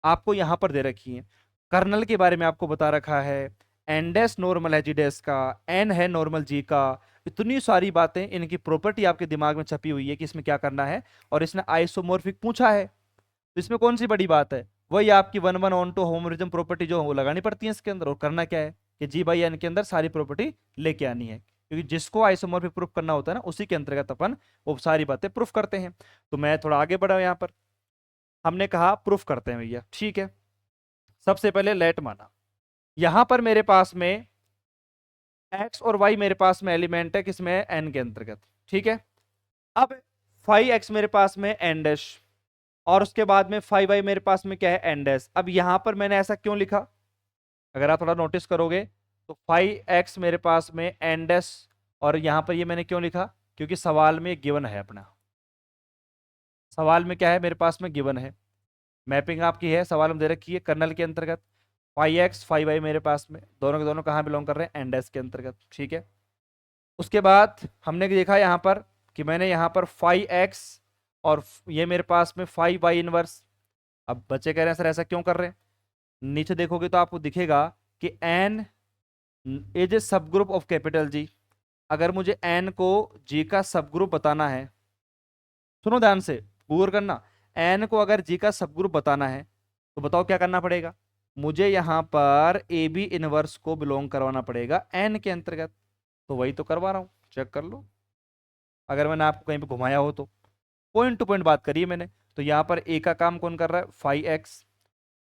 Speaker 1: आपको यहां पर दे रखी हैं। कर्नल के बारे में आपको बता रखा है, एन डैश नॉर्मल है जी डैश का, एन है नॉर्मल जी का, इतनी सारी बातें, इनकी प्रॉपर्टी आपके दिमाग में छपी हुई है कि इसमें क्या करना है, और इसने आइसोमोर्फिक पूछा है, तो इसमें कौन सी बड़ी बात है, वही आपकी 1 1 ऑन टू होमोरिज्म प्रॉपर्टी जो वो लगानी पड़ती है इसके अंदर, और करना क्या है कि जी बाई एन के अंदर सारी प्रॉपर्टी लेके आनी है, क्योंकि जिसको आइसोमोर्फिक प्रूफ करना होता है ना उसी के अंतर्गत अपन वो सारी बातें प्रूफ करते हैं। तो मैं थोड़ा आगे बढ़ा यहाँ पर, हमने कहा प्रूफ करते हैं भैया, ठीक है। सबसे पहले लेट माना, यहां पर मेरे पास में एक्स और वाई मेरे पास में एलिमेंट है किसमें, एन के अंतर्गत, ठीक है। अब फाइव एक्स मेरे पास में एन डैश, और उसके बाद में फाइव वाई मेरे पास में क्या है, एन डैश। अब यहां पर मैंने ऐसा क्यों लिखा, अगर आप थोड़ा नोटिस करोगे तो फाइव एक्स मेरे पास में एन डैश, और यहां पर ये मैंने क्यों लिखा, क्योंकि सवाल में गिवन है अपना, सवाल में क्या है मेरे पास में गिवन है, मैपिंग आपकी है सवाल में दे रखी है कर्नल के अंतर्गत, फाइव एक्स फाइव वाई मेरे पास में दोनों के दोनों कहाँ बिलोंग कर रहे हैं, एन डैश के अंतर्गत, ठीक है। उसके बाद हमने देखा यहाँ पर कि मैंने यहाँ पर फाइव एक्स और ये मेरे पास में फाइव वाई इनवर्स। अब बच्चे कह रहे हैं सर ऐसा क्यों कर रहे हैं, नीचे देखोगे तो आपको दिखेगा कि एन इज ए सब ग्रुप ऑफ कैपिटल जी। अगर मुझे एन को जी का सब ग्रुप बताना है, सुनो ध्यान से, गौर करना, एन को अगर जी का सब ग्रुप बताना है तो बताओ क्या करना पड़ेगा, मुझे यहाँ पर ए बी इनवर्स को बिलोंग करवाना पड़ेगा एन के अंतर्गत। तो वही तो करवा रहा हूँ, चेक कर लो, अगर मैंने आपको कहीं पे घुमाया हो तो पॉइंट टू पॉइंट बात करिए मैंने। तो यहाँ पर ए का काम कौन कर रहा है, फाइव एक्स,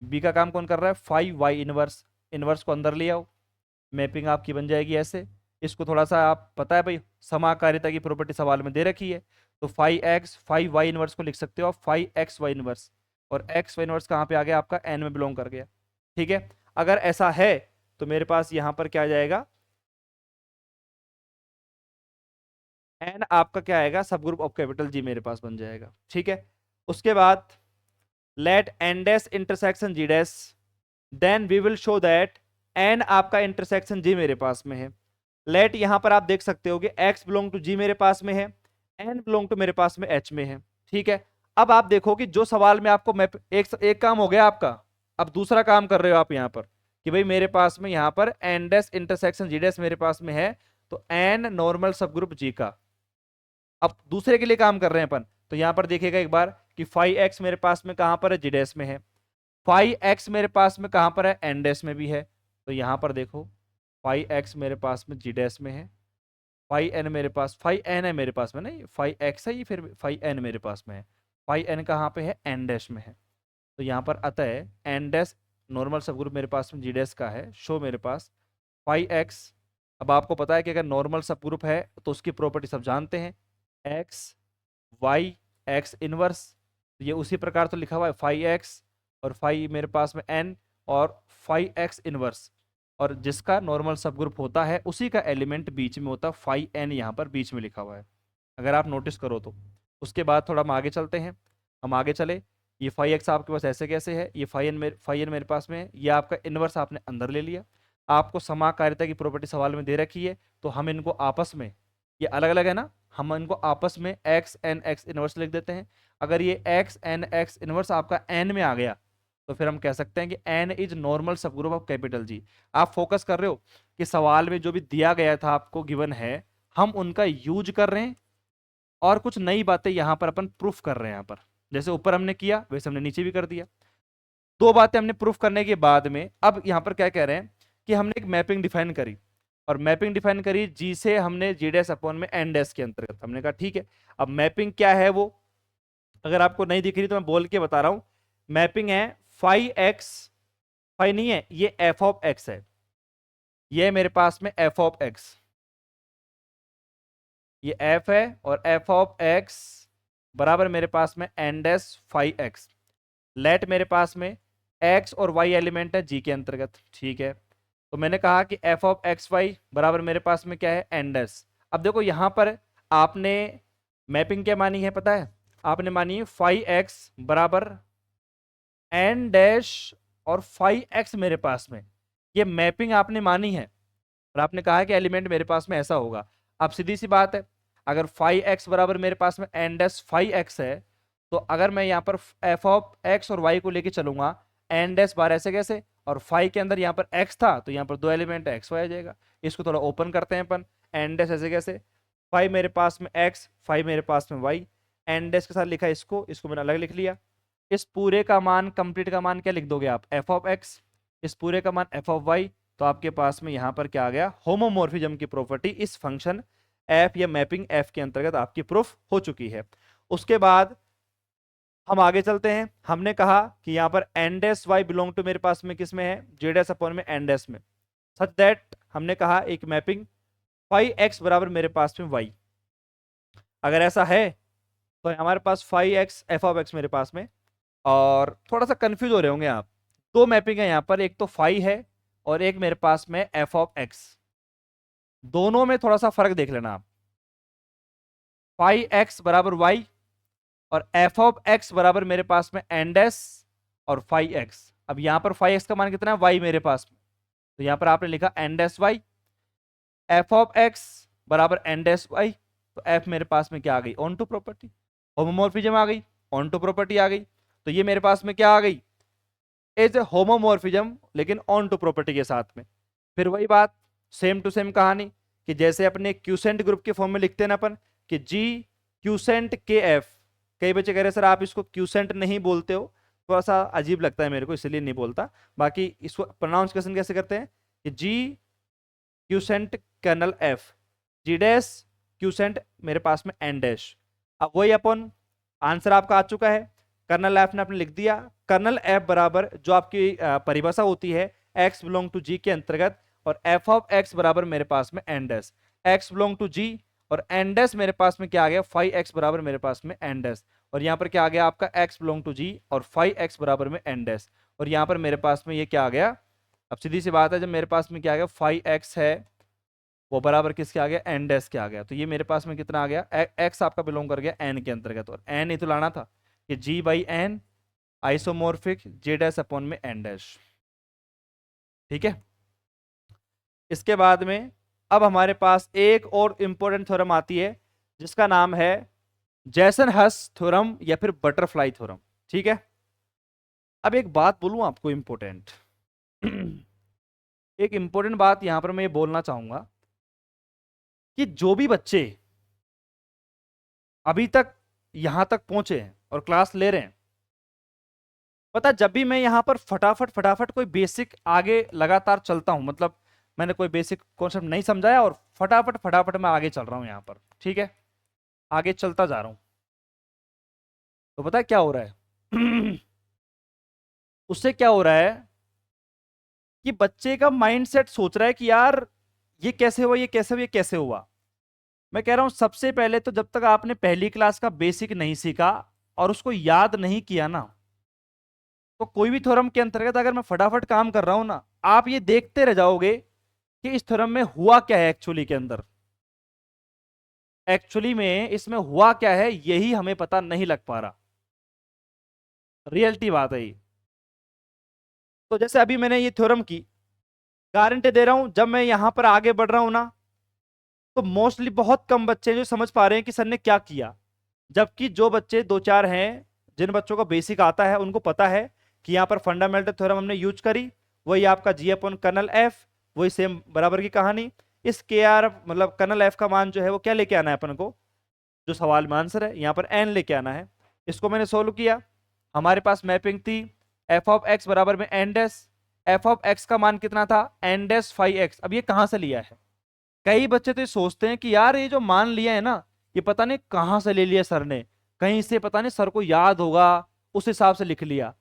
Speaker 1: बी का काम कौन कर रहा है, फाइव वाई इनवर्स, इनवर्स को अंदर ले आओ, मैपिंग आपकी बन जाएगी ऐसे। इसको थोड़ा सा आप पता है भाई समाकारिता की प्रॉपर्टी सवाल में दे रखी है, तो five X five Y inverse को लिख सकते हो आप फाइव एक्स वाई इनवर्स, और एक्स वाई इनवर्स कहाँ पे आ गया आपका, एन में बिलोंग कर गया, ठीक है। अगर ऐसा है तो मेरे पास यहां पर क्या आ जाएगा, एन आपका क्या आएगा, सब ग्रुप ऑफ कैपिटल जी मेरे पास बन जाएगा। ठीक है, उसके बाद let N dash intersection G dash, then we will show that N आपका इंटरसेक्शन जी मेरे पास में है। लेट यहां पर आप देख सकते हो कि एक्स बिलोंग टू जी मेरे पास में है, एन बिलोंग टू मेरे पास में एच में है। ठीक है, अब आप देखो कि जो सवाल में आपको मैप, एक काम हो गया आपका, अब दूसरा काम कर रहे हो आप यहां पर कि भाई मेरे पास में यहां पर N dash intersection G dash मेरे पास में है, तो एन नॉर्मल सब ग्रुप जी का। अब दूसरे के लिए काम कर रहे हैं अपन, तो यहां पर देखिएगा एक बार कि फाइव एक्स मेरे पास में कहां पर है, जी डैश में है, फाइव एक्स मेरे पास में कहां पर है, एन डैश में भी है। तो यहां पर देखो फाइव एक्स मेरे पास में जी डैश में है, फाइव एन मेरे पास, फाइव एन है मेरे पास में, नहीं फाइव एक्स है ये, फिर फाइव एन मेरे पास में है, फाइव एन कहाँ पे है, एन डैश में है। तो यहाँ पर अतः एन डैश नॉर्मल सब ग्रुप मेरे पास में जी डैश का है, शो मेरे पास फाइव एक्स। अब आपको पता है कि अगर नॉर्मल सब ग्रुप है तो उसकी प्रॉपर्टी सब जानते हैं, एक्स वाई एक्स इनवर्स, ये उसी प्रकार तो लिखा हुआ है फाइव एक्स और फाइव मेरे पास में एन और फाइव एक्स इनवर्स, और जिसका नॉर्मल सब ग्रुप होता है उसी का एलिमेंट बीच में होता है, फाइव एन यहाँ पर बीच में लिखा हुआ है, अगर आप नोटिस करो तो। उसके बाद थोड़ा हम आगे चलते हैं, हम आगे चले, ये फाइव एक्स आपके पास ऐसे कैसे है, ये फाइव एन मेरे पास में है, ये आपका इनवर्स आपने अंदर ले लिया। आपको समाकारिता की प्रॉपर्टी सवाल में दे रखी है, तो हम इनको आपस में, ये अलग अलग है ना, हम इनको आपस में एक्स एन एक्स इनवर्स लिख देते हैं। अगर ये एक्स एन एक्स इनवर्स आपका एन में आ गया तो फिर हम कह सकते हैं कि एन इज नॉर्मल सब ग्रुप ऑफ कैपिटल जी। आप फोकस कर रहे हो कि सवाल में जो भी दिया गया था आपको गिवन है, हम उनका यूज कर रहे हैं और कुछ नई बातें यहां पर अपन प्रूफ कर रहे हैं। यहां पर जैसे ऊपर हमने किया वैसे हमने नीचे भी कर दिया। दो बातें हमने प्रूफ करने के बाद में अब यहां पर क्या कह रहे हैं कि हमने एक मैपिंग डिफाइन करी, और मैपिंग डिफाइन करी जी से हमने जी डैश अपॉन में एन डैश के अंतर्गत, हमने कहा ठीक है। अब मैपिंग क्या है वो अगर आपको नहीं दिख रही तो मैं बोल के बता रहा हूं, मैपिंग है फाइव एक्स, फाइव नहीं है, ये एफ ऑफ एक्स है, ये मेरे पास में एफ ऑफ एक्स, ये एफ है और एफ ऑफ एक्स बराबर मेरे पास में N dash five X. Let मेरे पास में एक्स और वाई एलिमेंट है जी के अंतर्गत। ठीक है, तो मैंने कहा कि एफ ऑफ एक्स वाई बराबर मेरे पास में क्या है, एन डैश। अब देखो यहां पर आपने मैपिंग क्या मानी है पता है, आपने मानी है फाइव एक्स बराबर एन डैश और फाइव एक्स मेरे पास में, ये मैपिंग आपने मानी है और आपने कहा है कि एलिमेंट मेरे पास में ऐसा होगा। अब सीधी सी बात है, अगर फाइव एक्स बराबर मेरे पास में एन डैश फाइव एक्स है, तो अगर मैं यहाँ पर एफ ऑफ एक्स और वाई को लेके चलूंगा, एन डैश बार ऐसे कैसे, और फाइव के अंदर यहाँ पर एक्स था तो यहाँ पर दो एलिमेंट एक्स वाई आ जाएगा। इसको थोड़ा ओपन करते हैं अपन, एन डैश ऐसे कैसे, फाइव मेरे पास में एक्स, फाइव मेरे पास में वाई, एन डैश के साथ लिखा इसको मैंने अलग लिख लिया। इस पूरे का मान, कंप्लीट का मान क्या लिख दोगे आप, एफ ऑफ एक्स, इस पूरे का मान एफ ऑफ वाई, तो आपके पास में यहां पर क्या आ गया, होमोमॉर्फिज्म की प्रॉपर्टी इस फंक्शन एफ या मैपिंग एफ के अंतर्गत आपकी प्रूफ हो चुकी है। उसके बाद हम आगे चलते हैं, हमने कहा कि यहां पर N dash Y belong to मेरे पास में किस में है, जे डैश अपॉन में एन डैश में, सच दैट हमने कहा एक मैपिंग फाइव एक्स बराबर मेरे पास में वाई। अगर ऐसा है तो हमारे पास five x f of x मेरे पास में, और थोड़ा सा कंफ्यूज हो रहे होंगे आप, दो मैपिंग है यहाँ पर, एक तो फाइव है और एक मेरे पास में एफ ऑफ एक्स, दोनों में थोड़ा सा फर्क देख लेना आप। फाइव एक्स बराबर वाई और एफ ऑफ एक्स बराबर मेरे पास में एन डैश और फाइव एक्स। अब यहाँ पर फाइव एक्स का मान कितना है, वाई मेरे पास में, तो यहाँ पर आपने लिखा N dash Y, F of X बराबर एन डैश वाई, तो एफ मेरे पास में क्या आ गई, ऑन टू प्रॉपर्टी, होमोमॉर्फिज्म आ गई, ऑन टू प्रॉपर्टी आ गई, तो ये मेरे पास में क्या आ गई, एज ए होमोमॉर्फिज्म लेकिन ऑन टू प्रॉपर्टी के साथ में। फिर वही बात, सेम टू सेम कहानी कि जैसे अपने क्यूसेंट ग्रुप के फॉर्म में लिखते हैं ना अपन कि जी क्यूसेंट के एफ, कई बच्चे कह रहे सर आप इसको क्यूसेंट नहीं बोलते हो, थोड़ा सा अजीब लगता है मेरे को इसलिए नहीं बोलता, बाकी इसको प्रोनाउंसिएशन कैसे करते हैं कि जी क्यूसेंट कर्नल एफ, जी डैश क्यूसेंट मेरे पास में एन डैश। अब वही अपन आंसर आपका आ चुका है, कर्नल एफ ने आपने लिख दिया, कर्नल एफ बराबर जो आपकी परिभाषा होती है एक्स बिलोंग टू जी के अंतर्गत, और एफ ऑफ एक्स बराबर मेरे पास में N dash, x belong to G और एन डैश मेरे पास में क्या आ गया, फाइव एक्स बराबर मेरे पास में एन डैश, और यहाँ पर क्या आ गया आपका एक्स बिलोंग टू जी और फाइव एक्स बराबर में एन डैश, और यहाँ पर मेरे पास में ये क्या आ गया अब सीधी सी बात है, जब मेरे पास में क्या आ गया 5x है, वो बराबर किसके आ गया, एन डैश के आ गया। तो ये मेरे पास में कितना आ गया, x आपका बिलोंग कर गया एन के अंतर्गत, और एन ही तो लाना था कि g by N isomorphic J dash upon में एन डैश। ठीक है, इसके बाद में अब हमारे पास एक और इंपॉर्टेंट थ्योरम आती है जिसका नाम है जैसन हस थ्योरम या फिर बटरफ्लाई थ्योरम। ठीक है, अब एक बात बोलूं आपको इंपॉर्टेंट एक इंपॉर्टेंट बात यहां पर मैं ये बोलना चाहूंगा कि जो भी बच्चे अभी तक यहां तक पहुंचे हैं और क्लास ले रहे हैं, पता जब भी मैं यहां पर फटाफट फटाफट कोई बेसिक आगे लगातार चलता हूं, मतलब मैंने कोई बेसिक कॉन्सेप्ट नहीं समझाया और फटाफट फटाफट मैं आगे चल रहा हूं यहां पर, ठीक है, आगे चलता जा रहा हूं, तो पता है क्या हो रहा है उससे क्या हो रहा है कि बच्चे का माइंडसेट सोच रहा है कि यार ये कैसे हुआ, ये कैसे हुआ, ये कैसे हुआ। मैं कह रहा हूं सबसे पहले तो जब तक आपने पहली क्लास का बेसिक नहीं सीखा और उसको याद नहीं किया ना, तो कोई भी थ्योरम के अंतर्गत अगर मैं फटाफट काम कर रहा हूं ना, आप ये देखते रह जाओगे कि इस थ्योरम में हुआ क्या है एक्चुअली के अंदर, एक्चुअली में इसमें हुआ क्या है यही हमें पता नहीं लग पा रहा। रियलिटी बात है ये। तो जैसे अभी मैंने ये थ्योरम की गारंटी दे रहा हूं, जब मैं यहां पर आगे बढ़ रहा हूं ना, तो मोस्टली बहुत कम बच्चे हैं जो समझ पा रहे हैं कि सर ने क्या किया, जबकि जो बच्चे दो चार हैं जिन बच्चों को बेसिक आता है उनको पता है कि यहाँ पर फंडामेंटल थ्योरम हमने यूज करी, वही आपका जी अपॉन कर्नल एफ, वही सेम बराबर की कहानी। इस के आर मतलब कर्नल एफ का मान जो है वो क्या लेके आना है अपन को, जो सवाल में आंसर है यहाँ पर एन लेके आना है। इसको मैंने सोल्व किया, हमारे पास मैपिंग थी एफ ऑफ एक्स बराबर में N dash, F of X का मान कितना था एन डैश फाइव एक्स। अब ये कहाँ से लिया है, कई बच्चे तो ये सोचते हैं कि यार ये जो मान लिया है ना, ये पता नहीं कहां से ले लिया सर ने, कहीं से पता नहीं सर को याद होगा उस हिसाब से लिख लिया।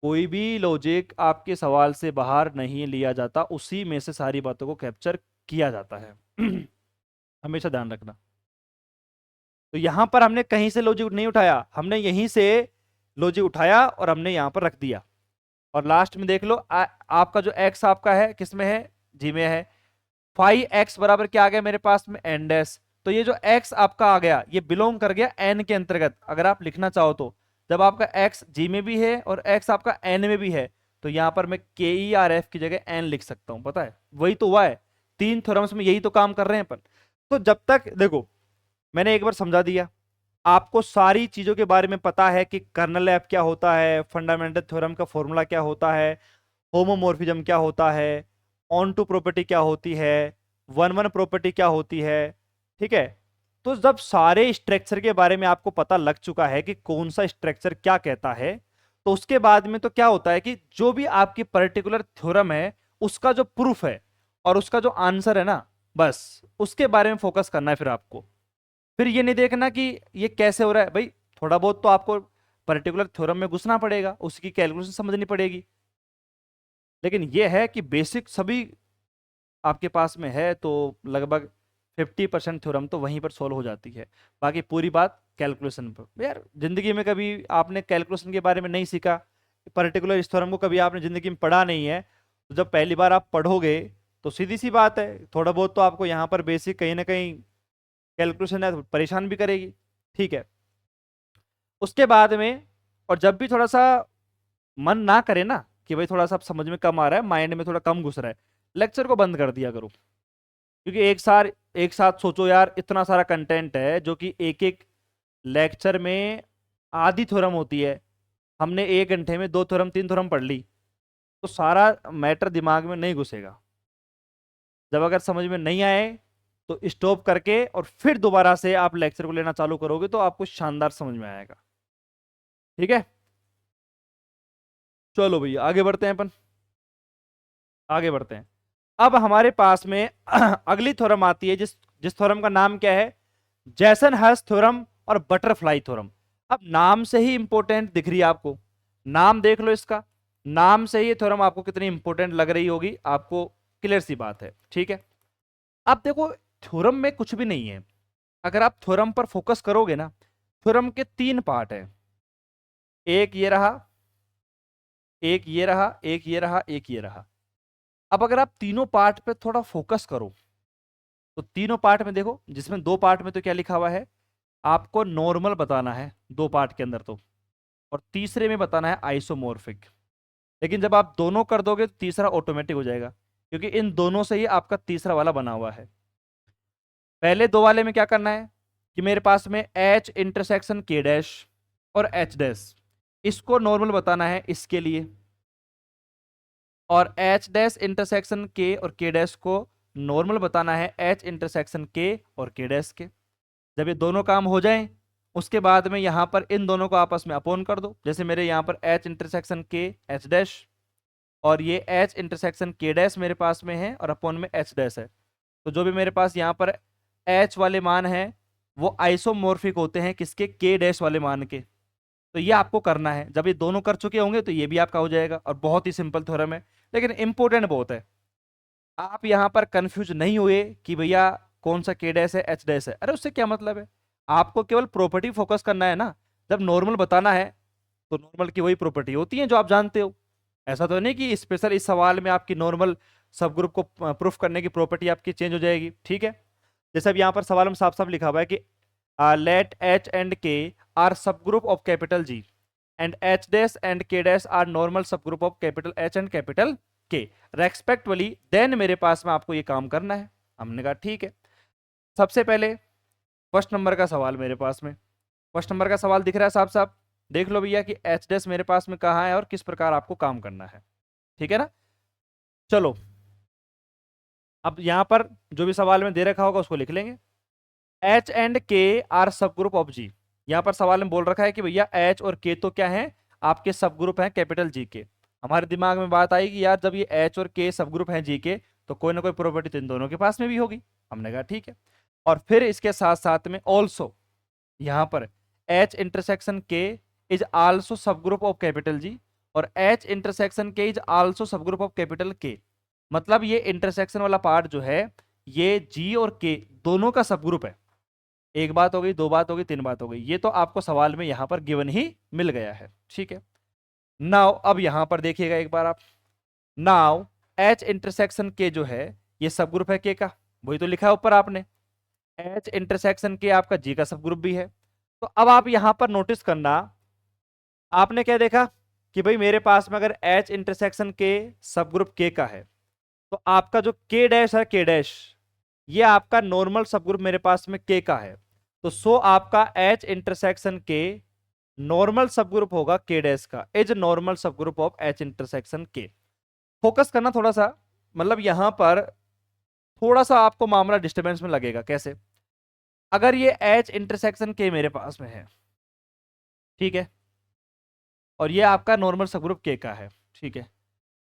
Speaker 1: कोई भी लॉजिक आपके सवाल से बाहर नहीं लिया जाता, उसी में से सारी बातों को कैप्चर किया जाता है हमेशा ध्यान रखना। तो यहां पर हमने कहीं से लॉजिक नहीं उठाया, हमने यहीं से लॉजिक उठाया और हमने यहां पर रख दिया। और लास्ट में देख लो आपका जो एक्स आपका है किसमें है, जी में है। 5x बराबर क्या आ गया मेरे पास में एन डैश। तो ये जो x आपका आ गया ये बिलोंग कर गया n के अंतर्गत, अगर आप लिखना चाहो तो जब आपका x g में भी है और x आपका n में भी है, तो यहां पर मैं के ई आर एफ की जगह n लिख सकता हूं। पता है वही तो हुआ है, तीन थ्योरम्स में यही तो काम कर रहे हैं अपन। तो जब तक देखो मैंने एक बार समझा दिया, आपको सारी चीजों के बारे में पता है कि कर्नल एफ क्या होता है, फंडामेंटल थ्योरम का फॉर्मूला क्या होता है, होमोमोर्फिज्म क्या होता है, ऑन टू प्रॉपर्टी क्या होती है, वन वन प्रॉपर्टी क्या होती है। ठीक है, तो जब सारे स्ट्रक्चर के बारे में आपको पता लग चुका है कि कौन सा स्ट्रक्चर क्या कहता है, तो उसके बाद में तो क्या होता है कि जो भी आपकी पर्टिकुलर थ्योरम है उसका जो प्रूफ है और उसका जो आंसर है ना, बस उसके बारे में फोकस करना है। फिर आपको फिर ये नहीं देखना कि ये कैसे हो रहा है, भाई थोड़ा बहुत तो आपको पर्टिकुलर थ्योरम में घुसना पड़ेगा, उसकी कैलकुलेशन समझनी पड़ेगी, लेकिन ये है कि बेसिक सभी आपके पास में है तो लगभग 50% थ्योरम तो वहीं पर सोल्व हो जाती है। बाकी पूरी बात कैलकुलेशन पर। यार जिंदगी में कभी आपने कैलकुलेशन के बारे में नहीं सीखा, पर्टिकुलर इस थ्योरम को कभी आपने जिंदगी में पढ़ा नहीं है, तो जब पहली बार आप पढ़ोगे तो सीधी सी बात है थोड़ा बहुत तो आपको यहाँ पर बेसिक कहीं ना कहीं कैलकुलेशन है तो परेशान भी करेगी। ठीक है, उसके बाद में और जब भी थोड़ा सा मन ना करे ना कि भाई थोड़ा सा समझ में कम आ रहा है, माइंड में थोड़ा कम घुस रहा है, लेक्चर को बंद कर दिया करो। क्योंकि एक साथ सोचो यार, इतना सारा कंटेंट है जो कि एक एक लेक्चर में आधी थ्योरम होती है, हमने 1 घंटे में 2 थ्योरम 3 थ्योरम पढ़ ली, तो सारा मैटर दिमाग में नहीं घुसेगा। जब अगर समझ में नहीं आए तो स्टॉप करके और फिर दोबारा से आप लेक्चर को लेना चालू करोगे तो आपको शानदार समझ में आएगा। ठीक है, चलो भैया आगे बढ़ते हैं अपन, आगे बढ़ते हैं। अब हमारे पास में अगली थ्योरम आती है जिस जिस थ्योरम का नाम क्या है, जैसन हर्स थ्योरम और बटरफ्लाई थ्योरम। अब नाम से ही इंपॉर्टेंट दिख रही है आपको, नाम देख लो इसका, नाम से ही ये थ्योरम आपको कितनी इंपॉर्टेंट लग रही होगी आपको, क्लियर सी बात है। ठीक है, अब देखो थ्योरम में कुछ भी नहीं है, अगर आप थ्योरम पर फोकस करोगे ना, थ्योरम के 3 पार्ट है, एक ये रहा, एक ये रहा, एक ये रहा, एक ये रहा। अब अगर आप तीनों पार्ट पे थोड़ा फोकस करो तो तीनों पार्ट में देखो, जिसमें दो पार्ट में तो क्या लिखा हुआ है, आपको नॉर्मल बताना है दो पार्ट के अंदर तो, और तीसरे में बताना है आइसोमॉर्फिक। लेकिन जब आप दोनों कर दोगे तो तीसरा ऑटोमेटिक हो जाएगा, क्योंकि इन दोनों से ही आपका तीसरा वाला बना हुआ है। पहले दो वाले में क्या करना है कि मेरे पास में H इंटरसेक्शन K डैश और H डैश, इसको नॉर्मल बताना है इसके लिए, और H डैश इंटरसेक्शन K और K डैश को नॉर्मल बताना है H इंटरसेक्शन K और K डैश के। जब ये दोनों काम हो जाएं, उसके बाद में यहां पर इन दोनों को आपस में अपोन कर दो। जैसे मेरे यहां पर H intersection K H dash, और ये H इंटरसेक्शन K डैश मेरे पास में है और अपोन में H डैश है। तो जो भी मेरे पास यहाँ पर H वाले मान हैं वो आइसोमॉर्फिक होते हैं किसके, K डैश वाले मान के। तो ये आपको करना है। जब ये दोनों कर चुके होंगे तो ये भी आपका हो जाएगा, और बहुत ही सिंपल थ्योरम है, लेकिन इंपॉर्टेंट बहुत है। आप यहाँ पर कंफ्यूज नहीं हुए कि भैया कौन सा K डैश है H डैश है, अरे उससे क्या मतलब है, आपको केवल प्रॉपर्टी फोकस करना है ना। जब नॉर्मल बताना है तो नॉर्मल की वही प्रॉपर्टी होती है जो आप जानते हो। ऐसा तो नहीं कि स्पेशल इस सवाल में आपकी नॉर्मल सब ग्रुप को प्रूफ करने की प्रॉपर्टी आपकी चेंज हो जाएगी, ठीक है। जैसे अब यहाँ पर सवाल में साफ साफ लिखा हुआ है कि let H and K are sub group of capital G and H dash and K dash are normal सब group of capital H and capital K respectively, then मेरे पास में आपको ये काम करना है। हमने कहा ठीक है। सबसे पहले फर्स्ट नंबर का सवाल मेरे पास में, फर्स्ट नंबर का सवाल दिख रहा है साफ साफ, देख लो भैया कि H डैश मेरे पास में कहाँ है और किस प्रकार आपको काम करना है, ठीक है ना। चलो अब यहां पर जो भी सवाल में दे रखा होगा उसको लिख लेंगे। H and K are sub group of G। यहां पर सवाल में बोल रखा है कि भैया H और K तो क्या है, आपके सब ग्रुप हैं कैपिटल G के। हमारे दिमाग में बात आई कि यार जब ये H और K सब ग्रुप हैं G के, तो कोई ना कोई प्रॉपर्टी तो इन दोनों के पास में भी होगी। हमने कहा ठीक है। और फिर इसके साथ साथ में ऑल्सो यहाँ पर H intersection K is also सब ग्रुप ऑफ कैपिटल G और H intersection K is also सब ग्रुप ऑफ कैपिटल K। मतलब ये इंटरसेक्शन वाला पार्ट जो है ये G और K दोनों का सब ग्रुप है। एक बात हो गई, दो बात हो गई, तीन बात हो गई, ये तो आपको सवाल में यहां पर गिवन ही मिल गया है, ठीक है। नाउ अब यहां पर देखिएगा एक बार आप, नाउ H इंटरसेक्शन K जो है ये सब ग्रुप है K का, वही तो लिखा है ऊपर आपने। H इंटरसेक्शन K आपका G का सब ग्रुप भी है। तो अब आप यहां पर नोटिस करना, आपने क्या देखा कि भाई मेरे पास में अगर H इंटरसेक्शन K सब ग्रुप K का है, तो आपका जो K डैश है K डैश, ये आपका नॉर्मल सब ग्रुप मेरे पास में K का है। तो सो आपका H इंटरसेक्शन K नॉर्मल सब ग्रुप होगा K डैश का, इज नॉर्मल सब group of H intersection K। Focus करना थोड़ा सा, मतलब यहां पर थोड़ा सा आपको मामला डिस्टर्बेंस में लगेगा। कैसे, अगर ये H इंटरसेक्शन K मेरे पास में है, ठीक है, और ये आपका नॉर्मल सब ग्रुप K का है, ठीक है।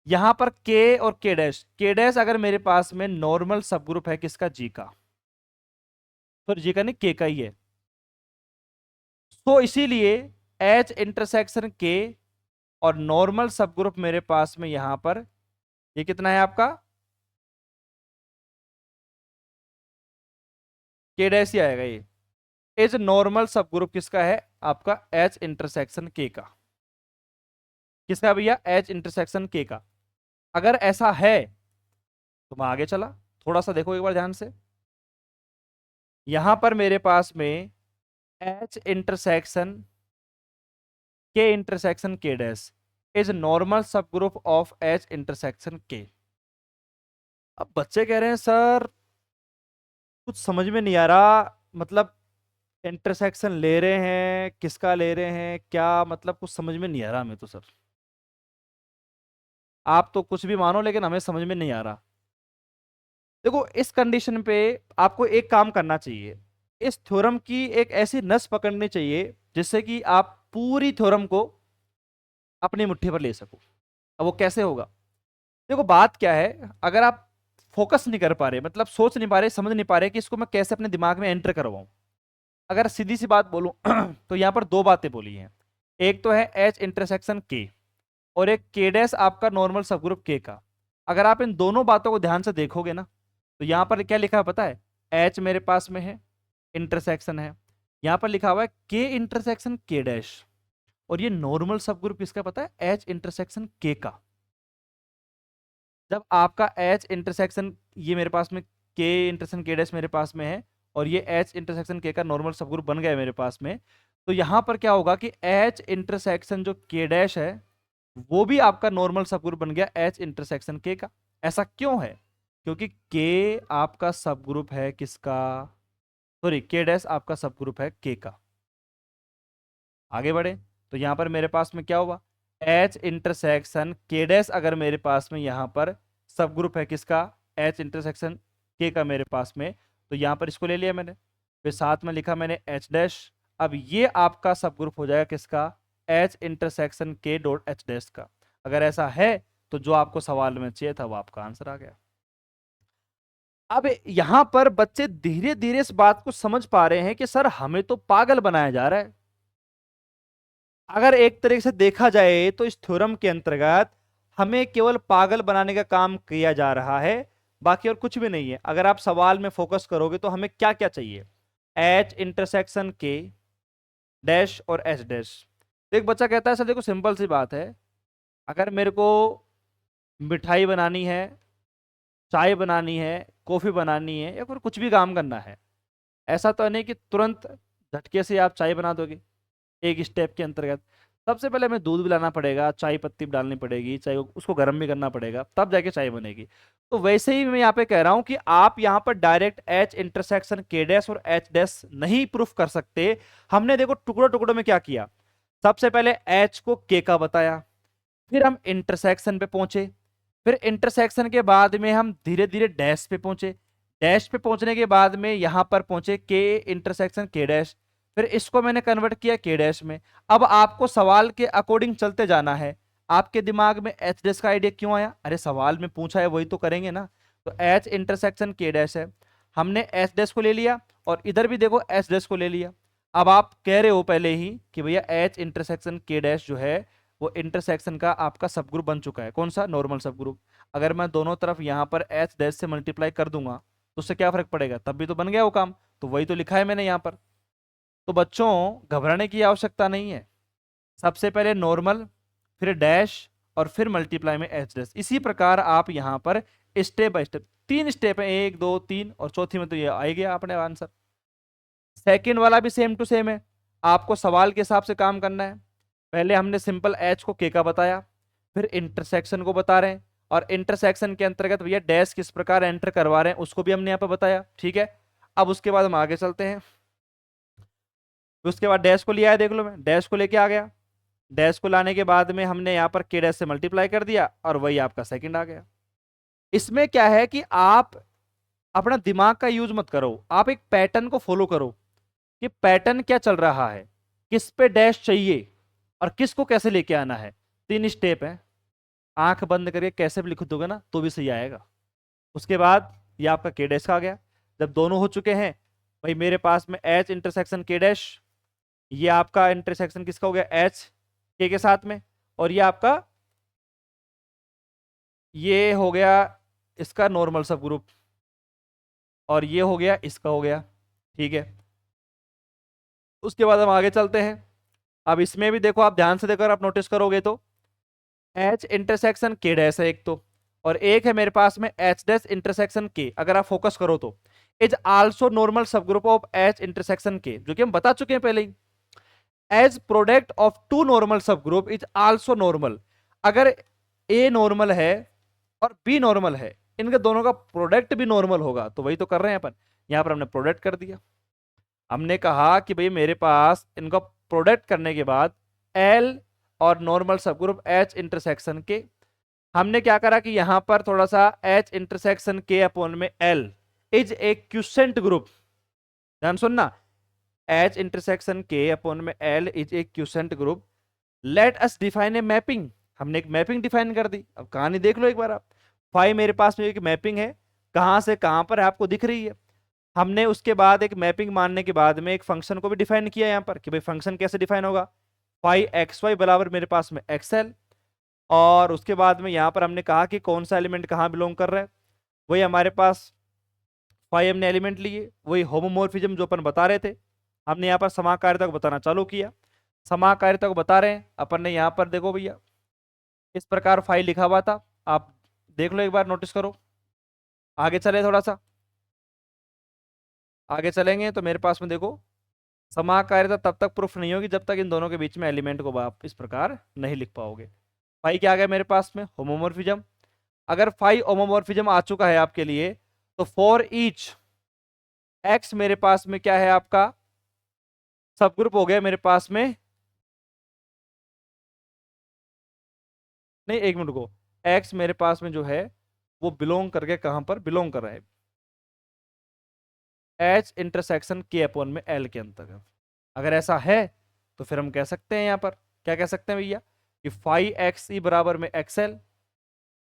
Speaker 1: यहां पर K और K डैश अगर मेरे पास में नॉर्मल सब ग्रुप है किसका, G का, तो G का नहीं K का ही है। तो इसीलिए H इंटरसेक्शन K और नॉर्मल सब ग्रुप मेरे पास में यहां पर ये कितना है आपका, K डैश ही आएगा। ये इज नॉर्मल सब ग्रुप किसका है, आपका H इंटरसेक्शन K का। किसका भैया, H इंटरसेक्शन K का। अगर ऐसा है तो मैं आगे चला, थोड़ा सा देखो एक बार ध्यान से। यहां पर मेरे पास में H intersection K intersection K dash is normal सब group of H intersection K। अब बच्चे कह रहे हैं सर कुछ समझ में नहीं आ रहा, मतलब इंटरसेक्शन ले रहे हैं, किसका ले रहे हैं, क्या मतलब, कुछ समझ में नहीं आ रहा हमें तो सर। आप तो कुछ भी मानो लेकिन हमें समझ में नहीं आ रहा। देखो इस कंडीशन पे आपको एक काम करना चाहिए, इस थ्योरम की एक ऐसी नस पकड़नी चाहिए जिससे कि आप पूरी थ्योरम को अपनी मुट्ठी पर ले सको। अब वो कैसे होगा, देखो बात क्या है, अगर आप फोकस नहीं कर पा रहे, मतलब सोच नहीं पा रहे, समझ नहीं पा रहे कि इसको मैं कैसे अपने दिमाग में एंटर करवाऊं, अगर सीधी सी बात बोलूं तो यहां पर दो बातें बोली हैं। एक तो है H इंटरसेक्शन K और एक K डैश आपका नॉर्मल सब ग्रुप K का। अगर आप इन दोनों बातों को ध्यान से देखोगे ना, तो यहां पर क्या लिखा है पता है, H मेरे पास में है, इंटरसेक्शन है, यहां पर लिखा हुआ है K इंटरसेक्शन K डैश, और ये नॉर्मल सब ग्रुप किसका पता है, H इंटरसेक्शन K का। जब आपका एच इंटरसेक्शन, ये मेरे पास में के इंटरसेक्शन के डैश मेरे पास में है, और ये एच इंटरसेक्शन के का नॉर्मल सब ग्रुप बन गया है मेरे पास में, तो यहाँ पर क्या होगा कि एच इंटरसेक्शन जो के डैश है वो भी आपका नॉर्मल सब ग्रुप बन गया एच इंटरसेक्शन के का। ऐसा क्यों है? क्योंकि के आपका सब ग्रुप है किसका, सॉरी के डैश आपका सब ग्रुप है के का। आगे बढ़े तो यहां पर मेरे पास में क्या हुआ, एच इंटरसेक्शन के डैश अगर मेरे पास में यहां पर सब ग्रुप है किसका, एच इंटरसेक्शन के का मेरे पास में, तो यहां पर इसको ले लिया मैंने, फिर साथ में लिखा मैंने एच डैश। अब ये आपका सब ग्रुप हो जाएगा किसका, एच इंटरसेक्शन के डॉट एच डैश का। अगर ऐसा है तो जो आपको सवाल में चाहिए था वो आपका आंसर आ गया। अब यहां पर बच्चे धीरे धीरे इस बात को समझ पा रहे हैं कि सर हमें तो पागल बनाया जा रहा है। अगर एक तरीके से देखा जाए तो इस थ्योरम के अंतर्गत हमें केवल पागल बनाने का काम किया जा रहा है, बाकी और कुछ भी नहीं है। अगर आप सवाल में फोकस करोगे तो हमें क्या क्या चाहिए, एच इंटरसेक्शन के डैश और एच डैश। तो एक बच्चा कहता है सर देखो सिंपल सी बात है, अगर मेरे को मिठाई बनानी है, चाय बनानी है, कॉफी बनानी है, या फिर कुछ भी काम करना है, ऐसा तो नहीं कि तुरंत झटके से आप चाय बना दोगे एक स्टेप के अंतर्गत। सबसे पहले हमें दूध भी लाना पड़ेगा, चाय पत्ती भी डालनी पड़ेगी, चाय उसको गर्म भी करना पड़ेगा, तब जाके चाय बनेगी। तो वैसे ही मैं यहाँ पे कह रहा हूँ कि आप यहाँ पर डायरेक्ट एच इंटरसेक्शन के डैश और एच डैश नहीं प्रूफ कर सकते। हमने देखो टुकड़ों टुकड़ों में क्या किया, सबसे पहले एच को के का बताया, फिर हम इंटरसेक्शन पे पहुंचे, फिर इंटरसेक्शन के बाद में हम धीरे धीरे डैश पे पहुंचे, डैश पे पहुंचने के बाद में यहां पर पहुंचे के इंटरसेक्शन के डैश, फिर इसको मैंने कन्वर्ट किया के डैश में। अब आपको सवाल के अकॉर्डिंग चलते जाना है। आपके दिमाग में एच डैश का आइडिया क्यों आया, अरे सवाल में पूछा है वही तो करेंगे ना। तो एच इंटरसेक्शन के डैश है, हमने एच डैश को ले लिया, और इधर भी देखो एच डैश को ले लिया। अब आप कह रहे हो पहले ही कि भैया एच इंटरसेक्शन के डैश जो है वो इंटरसेक्शन का आपका सब ग्रुप बन चुका है, कौन सा, नॉर्मल सब ग्रुप। अगर मैं दोनों तरफ यहां पर एच डैश से मल्टीप्लाई कर दूंगा तो उससे क्या फर्क पड़ेगा, तब भी तो बन गया वो काम। तो वही तो लिखा है मैंने यहाँ पर। तो बच्चों घबराने की आवश्यकता नहीं है, सबसे पहले नॉर्मल, फिर डैश, और फिर मल्टीप्लाई में एच डैश। इसी प्रकार आप यहाँ पर स्टेप बाय स्टेप, 3 स्टेप है, 1 2 3, और चौथी में तो ये आ ही गया अपने आंसर। सेकंड वाला भी सेम टू सेम है, आपको सवाल के हिसाब से काम करना है। पहले हमने सिंपल एच को के का बताया, फिर इंटरसेक्शन को बता रहे हैं, और इंटरसेक्शन के अंतर्गत भैया डैश किस प्रकार एंटर करवा रहे हैं उसको भी हमने यहाँ पर बताया, ठीक है। अब उसके बाद हम आगे चलते हैं। उसके बाद डैश को लिया है, देख लो मैं डैश को लेके आ गया, डैश को लाने के बाद में हमने यहाँ पर के डैश से मल्टीप्लाई कर दिया, और वही आपका सेकंड आ गया। इसमें क्या है कि आप अपना दिमाग का यूज मत करो, आप एक पैटर्न को फॉलो करो कि पैटर्न क्या चल रहा है, किस पे डैश चाहिए, और किसको कैसे लेके आना है। 3 स्टेप है, आंख बंद करके कैसे भी लिख दोगे ना तो भी सही आएगा। उसके बाद ये आपका के डैश आ गया। जब दोनों हो चुके हैं, भाई मेरे पास में एच इंटरसेक्शन के डैश, ये आपका इंटरसेक्शन किसका हो गया, एच के साथ में, और ये आपका ये हो गया इसका नॉर्मल सब ग्रुप, और ये हो गया इसका हो गया, ठीक है। उसके बाद हम आगे चलते हैं। अब इसमें भी देखो, आप ध्यान से देखकर आप नोटिस करोगे तो एच इंटरसेक्शन के डैश है एक तो, और एक है मेरे पास में एच डैश इंटरसेक्शन के। अगर आप फोकस करो तो इज आल्सो नॉर्मल सब group of H intersection K, जो कि हम बता चुके हैं पहले ही। As product of two normal सब ग्रुप इज आल्सो नॉर्मल, अगर ए नॉर्मल है और बी नॉर्मल है, इनके दोनों का प्रोडक्ट भी नॉर्मल होगा। तो वही तो कर रहे हैं अपन, यहां पर हमने प्रोडक्ट कर दिया। हमने कहा कि भाई मेरे पास इनका प्रोडक्ट करने के बाद एल और नॉर्मल सब ग्रुप एच इंटरसेक्शन के, हमने क्या करा कि यहां पर थोड़ा सा एच इंटरसेक्शन के अपॉन में L is a quotient group, ध्यान सुनना, एच इंटरसेक्शन के अपॉन में L is a quotient group. Let us define a mapping, हमने एक मैपिंग डिफाइन कर दी। अब कहानी देख लो एक बार आप, फाइव मेरे पास में एक मैपिंग है, कहां से कहां पर है आपको दिख रही है। हमने उसके बाद एक मैपिंग मानने के बाद में एक फंक्शन को भी डिफाइन किया यहाँ पर कि भाई फंक्शन कैसे डिफाइन होगा, फाइव एक्स वाई बराबर मेरे पास में एक्सएल, और उसके बाद में यहाँ पर हमने कहा कि कौन सा एलिमेंट कहाँ बिलोंग कर रहा है, वही हमारे पास फाइव हमने एलिमेंट लिए, वही होमोमोर्फिज्म जो अपन बता रहे थे। हमने यहाँ पर समाकारिता को बताना चालू किया, समाकारिता को बता रहे हैं अपन ने यहाँ पर, देखो भैया इस प्रकार फाइल लिखा हुआ था, आप देख लो एक बार, नोटिस करो। आगे चले थोड़ा सा, आगे चलेंगे तो मेरे पास में देखो, समाकारिता तब तक प्रूफ नहीं होगी जब तक इन दोनों के बीच में एलिमेंट को आप इस प्रकार नहीं लिख पाओगे। फाई क्या आ गया मेरे पास में, होमोमोर्फिज्म। अगर फाई होमोमोर्फिज्म आ चुका है आपके लिए, तो फॉर ईच एक्स मेरे पास में क्या है आपका, सब ग्रुप हो गया मेरे पास में। नहीं, एक मिनट को, एक्स मेरे पास में जो है वो बिलोंग करके कहां पर बिलोंग कर रहा है, एच इंटरसेक्शन के अपॉन में एल के अंतर्गत। अगर ऐसा है तो फिर हम कह सकते हैं यहां पर, क्या कह सकते हैं भैया, कि फाई एक्स ई बराबर में एक्सएल,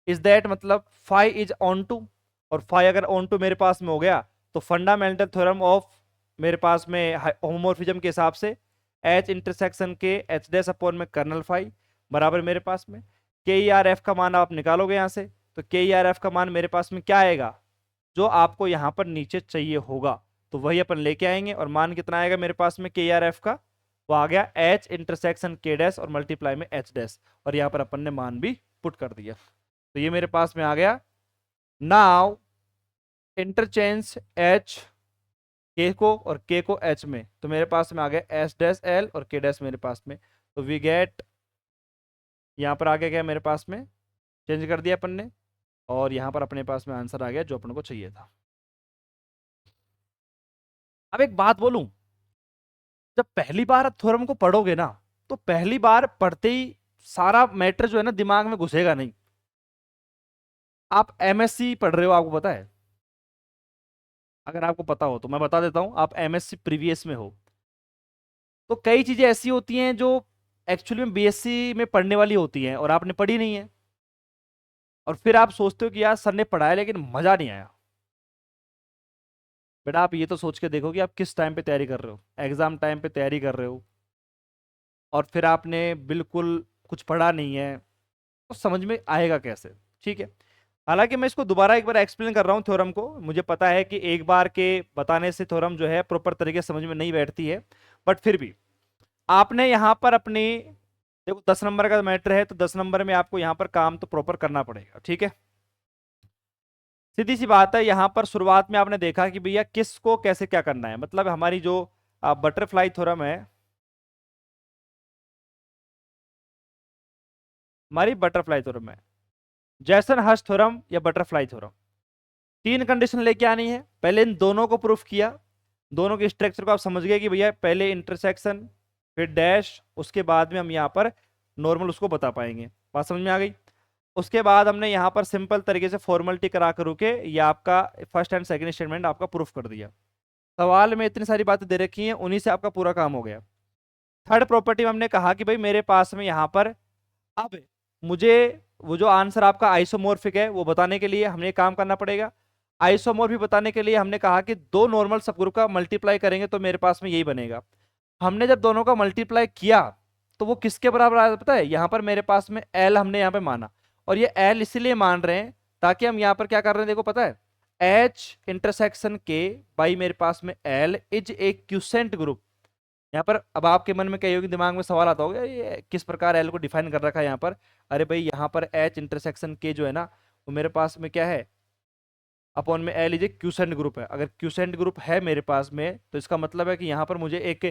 Speaker 1: इज दैट मतलब फाई इज ऑन टू, और फाई अगर ऑन टू मेरे पास में हो गया तो फंडामेंटल थ्योरम ऑफ मेरे पास में होमोमोर्फिज्म के हिसाब से एच इंटरसेक्शन के एच डैश अपॉन में कर्नल फाई बराबर मेरे पास में के ई आर एफ का मान आप निकालोगे यहां से, तो के ई आर एफ का मान मेरे पास में क्या आएगा, जो आपको यहां पर नीचे चाहिए होगा, तो वही अपन लेके आएंगे। और मान कितना आएगा मेरे पास में के आर एफ का, वो आ गया एच इंटरसेक्शन के डैश और मल्टीप्लाई में एच डैश, और यहाँ पर अपन ने मान भी पुट कर दिया। तो ये मेरे पास में आ गया। नाउ इंटरचेंज एच के को और के को एच में, तो मेरे पास में आ गया एच डैश एल और के डैश मेरे पास में, तो वी गेट, यहाँ पर आ गया क्या मेरे पास में, चेंज कर दिया अपन ने, और यहाँ पर अपने पास में आंसर आ गया जो अपन को चाहिए था। अब एक बात बोलूं, जब पहली बार आप थ्योरम को पढ़ोगे ना, तो पहली बार पढ़ते ही सारा मैटर जो है ना दिमाग में घुसेगा नहीं। आप एमएससी पढ़ रहे हो, आपको पता है, अगर आपको पता हो तो मैं बता देता हूं, आप एमएससी प्रीवियस में हो, तो कई चीजें ऐसी होती हैं जो एक्चुअली में बीएससी में पढ़ने वाली होती हैं और आपने पढ़ी नहीं है, और फिर आप सोचते हो कि यार सर ने पढ़ाया लेकिन मजा नहीं आया। बेटा आप ये तो सोच के देखो कि आप किस टाइम पे तैयारी कर रहे हो, एग्जाम टाइम पे तैयारी कर रहे हो, और फिर आपने बिल्कुल कुछ पढ़ा नहीं है, तो समझ में आएगा कैसे। ठीक है, हालांकि मैं इसको दोबारा एक बार एक्सप्लेन कर रहा हूँ थ्योरम को, मुझे पता है कि एक बार के बताने से थ्योरम जो है प्रॉपर तरीके से समझ में नहीं बैठती है, बट फिर भी आपने यहाँ पर अपनी, देखो 10 नंबर का मैटर है, तो 10 नंबर में आपको यहाँ पर काम तो प्रॉपर करना पड़ेगा। ठीक है, सीधी सी बात है, यहाँ पर शुरुआत में आपने देखा कि भैया किसको कैसे क्या करना है, मतलब हमारी जो बटरफ्लाई थ्योरम है, हमारी बटरफ्लाई थ्योरम है, जैसन हर्श थ्योरम या बटरफ्लाई थ्योरम, तीन कंडीशन लेके आनी है। पहले इन दोनों को प्रूफ किया, दोनों के स्ट्रक्चर को आप समझ गए कि भैया पहले इंटरसेक्शन फिर डैश, उसके बाद में हम यहाँ पर नॉर्मल उसको बता पाएंगे। बात समझ में आ गई। उसके बाद हमने यहाँ पर सिंपल तरीके से फॉर्मेलिटी करा कर के ये आपका फर्स्ट एंड सेकंड स्टेटमेंट आपका प्रूफ कर दिया। सवाल में इतनी सारी बातें दे रखी हैं, उन्हीं से आपका पूरा काम हो गया। थर्ड प्रॉपर्टी में हमने कहा कि भाई मेरे पास में यहाँ पर अब मुझे वो जो आंसर आपका आइसोमोर्फिक है वो बताने के लिए हमने काम करना पड़ेगा। आइसोमोर्फिक बताने के लिए हमने कहा कि दो नॉर्मल सबग्रुप का मल्टीप्लाई करेंगे तो मेरे पास में यही बनेगा। हमने जब दोनों का मल्टीप्लाई किया तो वो किसके बराबर आया पता है, यहाँ पर मेरे पास में एल हमने यहाँ पे माना, और ये एल इसलिए मान रहे हैं ताकि हम यहाँ पर क्या कर रहे हैं, देखो पता है, एच इंटरसेक्शन के बाई मेरे पास में L is a quotient group. यहाँ पर अब आपके मन में कई होगी, दिमाग में सवाल आता होगा ये किस प्रकार एल को डिफाइन कर रखा है यहाँ पर। अरे भाई यहाँ पर एच इंटरसेक्शन के जो है ना, वो मेरे पास में क्या है, अपॉन में L is a quotient group है। अगर क्यूसेंट ग्रुप है मेरे पास में तो इसका मतलब है कि यहाँ पर मुझे एक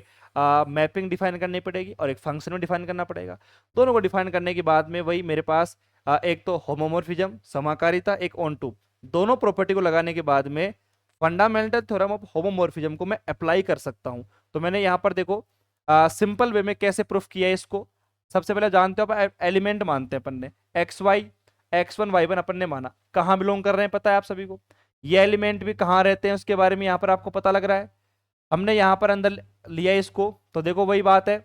Speaker 1: मैपिंग डिफाइन करनी पड़ेगी और एक फंक्शन में डिफाइन करना पड़ेगा। दोनों को डिफाइन करने के बाद में वही मेरे पास एक तो होमोमोर्फिज्म समाकारिता, एक ऑन टू, दोनों प्रॉपर्टी को लगाने के बाद में फंडामेंटल थ्योरम ऑफ होमोमोर्फिज्म को मैं अप्लाई कर सकता हूँ। तो मैंने यहाँ पर देखो सिंपल वे में कैसे प्रूफ किया है इसको। सबसे पहले जानते हो आप एलिमेंट मानते हैं अपन ने, X Y, X one Y one अपन ने माना, कहाँ बिलोंग कर रहे हैं पता है आप सभी को, ये एलिमेंट भी कहाँ रहते हैं उसके बारे में यहाँ पर आपको पता लग रहा है। हमने यहाँ पर अंदर लिया इसको, तो देखो वही बात है,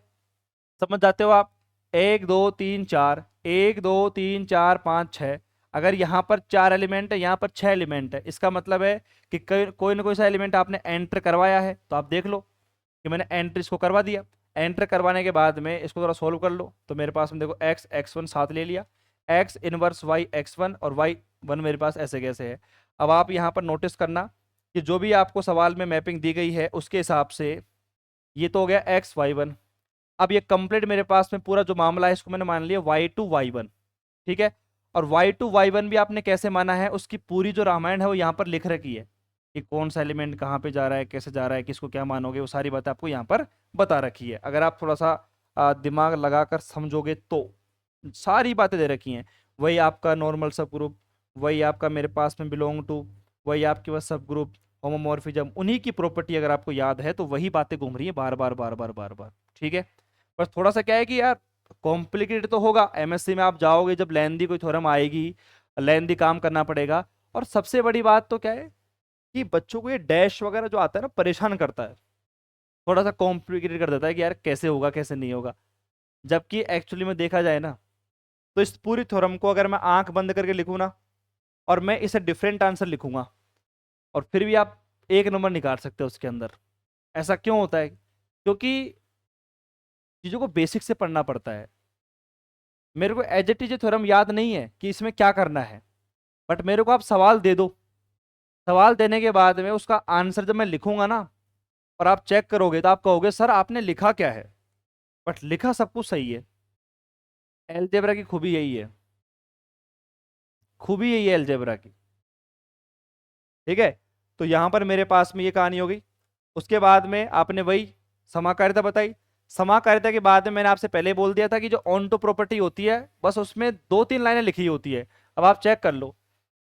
Speaker 1: समझ जाते हो आप, एक दो तीन चार, एक दो तीन चार पाँच छः, अगर यहाँ पर चार एलिमेंट है, यहाँ पर छह एलिमेंट है, इसका मतलब है कि कोई ना कोई सा एलिमेंट आपने एंटर करवाया है। तो आप देख लो कि मैंने एंटर इसको करवा दिया, एंटर करवाने के बाद में इसको थोड़ा सोल्व कर लो, तो मेरे पास में देखो एक्स एक्स वन साथ ले लिया, X inverse Y X one और वाई वन मेरे पास ऐसे कैसे है। अब आप यहाँ पर नोटिस करना कि जो भी आपको सवाल में मैपिंग दी गई है उसके हिसाब से ये तो हो गया एक्स वाई वन। अब ये कंप्लीट मेरे पास में पूरा जो मामला है इसको मैंने मान लिया वाई टू वाई वन। ठीक है, और y2 y1 भी आपने कैसे माना है, उसकी पूरी जो रामायण है वो यहाँ पर लिख रखी है कि कौन सा एलिमेंट कहाँ पे जा रहा है, कैसे जा रहा है, किसको क्या मानोगे, वो सारी बातें आपको यहाँ पर बता रखी है। अगर आप थोड़ा सा दिमाग लगाकर समझोगे तो सारी बातें दे रखी हैं। वही आपका नॉर्मल सब ग्रुप, वही आपका मेरे पास में बिलोंग टू, वही आपके पास सब ग्रुप, होमोमॉर्फिज्म, उन्हीं की प्रॉपर्टी अगर आपको याद है तो वही बातें घूम रही है बार बार बार बार बार बार। ठीक है, बस थोड़ा सा क्या है कि यार कॉम्प्लिकेटेड तो होगा, एमएससी में आप जाओगे जब लेंदी कोई थ्योरम आएगी, लेंदी काम करना पड़ेगा। और सबसे बड़ी बात तो क्या है कि बच्चों को ये डैश वगैरह जो आता है ना परेशान करता है, थोड़ा सा कॉम्प्लिकेटेड कर देता है कि यार कैसे होगा कैसे नहीं होगा। जबकि एक्चुअली में देखा जाए ना तो इस पूरी थ्योरम को अगर मैं आंख बंद करके लिखूं ना और मैं इसे डिफरेंट आंसर लिखूंगा और फिर भी आप एक नंबर निकाल सकते हो उसके अंदर। ऐसा क्यों होता है? क्योंकि चीजों को बेसिक से पढ़ना पड़ता है। मेरे को एज इट इज थ्योरम याद नहीं है कि इसमें क्या करना है, बट मेरे को आप सवाल दे दो, सवाल देने के बाद में उसका आंसर जब मैं लिखूंगा ना और आप चेक करोगे तो आप कहोगे सर आपने लिखा क्या है, बट लिखा सब कुछ सही है। एलजेब्रा की खूबी यही है, खूबी यही है एलजेब्रा की। ठीक है, तो यहां पर मेरे पास में ये कहानी हो गई। उसके बाद में आपने वही समाकारिता बताई। समाकारिता के बाद में मैंने आपसे पहले बोल दिया था कि जो ऑन टू प्रॉपर्टी होती है बस उसमें 2-3 लाइनें लिखी होती है। अब आप चेक कर लो,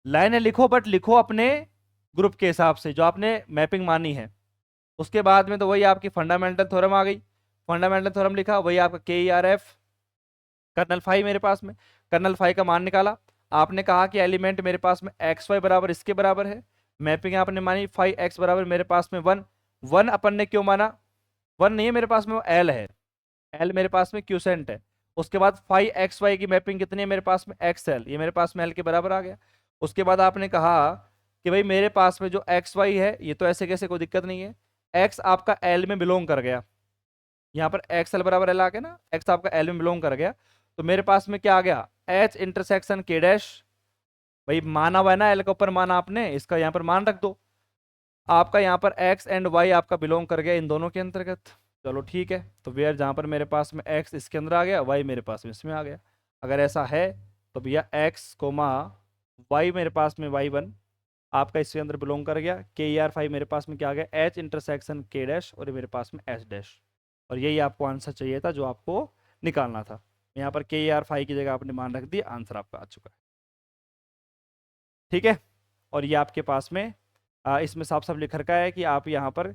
Speaker 1: लाइनें लिखो बट लिखो अपने ग्रुप के हिसाब से जो आपने मैपिंग मानी है। उसके बाद में तो वही आपकी फंडामेंटल थ्योरम आ गई, फंडामेंटल थ्योरम लिखा, वही आपका KERF कर्नल फाई मेरे पास में, कर्नल फाई का मान निकाला। आपने कहा कि एलिमेंट मेरे पास में एक्स वाई बराबर इसके बराबर है, मैपिंग आपने मानी फाई एक्स बराबर मेरे पास में 1। 1 अपन ने क्यों माना? 1 नहीं है मेरे पास में, वो एल है, एल मेरे पास में क्यूसेंट है। उसके बाद फाई एक्स वाई की मैपिंग कितनी है मेरे पास में? एक्स एल, ये मेरे पास में एल के बराबर आ गया। उसके बाद आपने कहा कि भाई मेरे पास में जो एक्स वाई है ये तो ऐसे कैसे, कोई दिक्कत नहीं है, एक्स आपका एल में बिलोंग कर गया, यहाँ पर एक्स एल बराबर एल आ गया ना, एक्स आपका एल में बिलोंग कर गया। तो मेरे पास में क्या आ गया? एच इंटरसेक्शन के डैश, भाई माना हुआ है ना एल के ऊपर मान, आपने इसका यहाँ पर मान रख दो। आपका यहाँ पर एक्स एंड वाई आपका बिलोंग कर गया इन दोनों के अंतर्गत। चलो ठीक है, तो वेयर जहाँ पर मेरे पास में एक्स इसके अंदर आ गया, वाई मेरे पास में इसमें आ गया। अगर ऐसा है तो भैया एक्स कोमा वाई मेरे पास में y1 आपका इसके अंदर बिलोंग कर गया, KER5 मेरे पास में क्या आ गया? एच इंटरसेक्शन के डैश, और ये मेरे पास में एच डैश। और यही आपको आंसर चाहिए था जो आपको निकालना था। यहाँ पर KER5 की जगह आपने मान रख दिया, आंसर आपका आ चुका है। ठीक है, और ये आपके पास में इसमें साफ साफ लिख रखा है कि आप यहाँ पर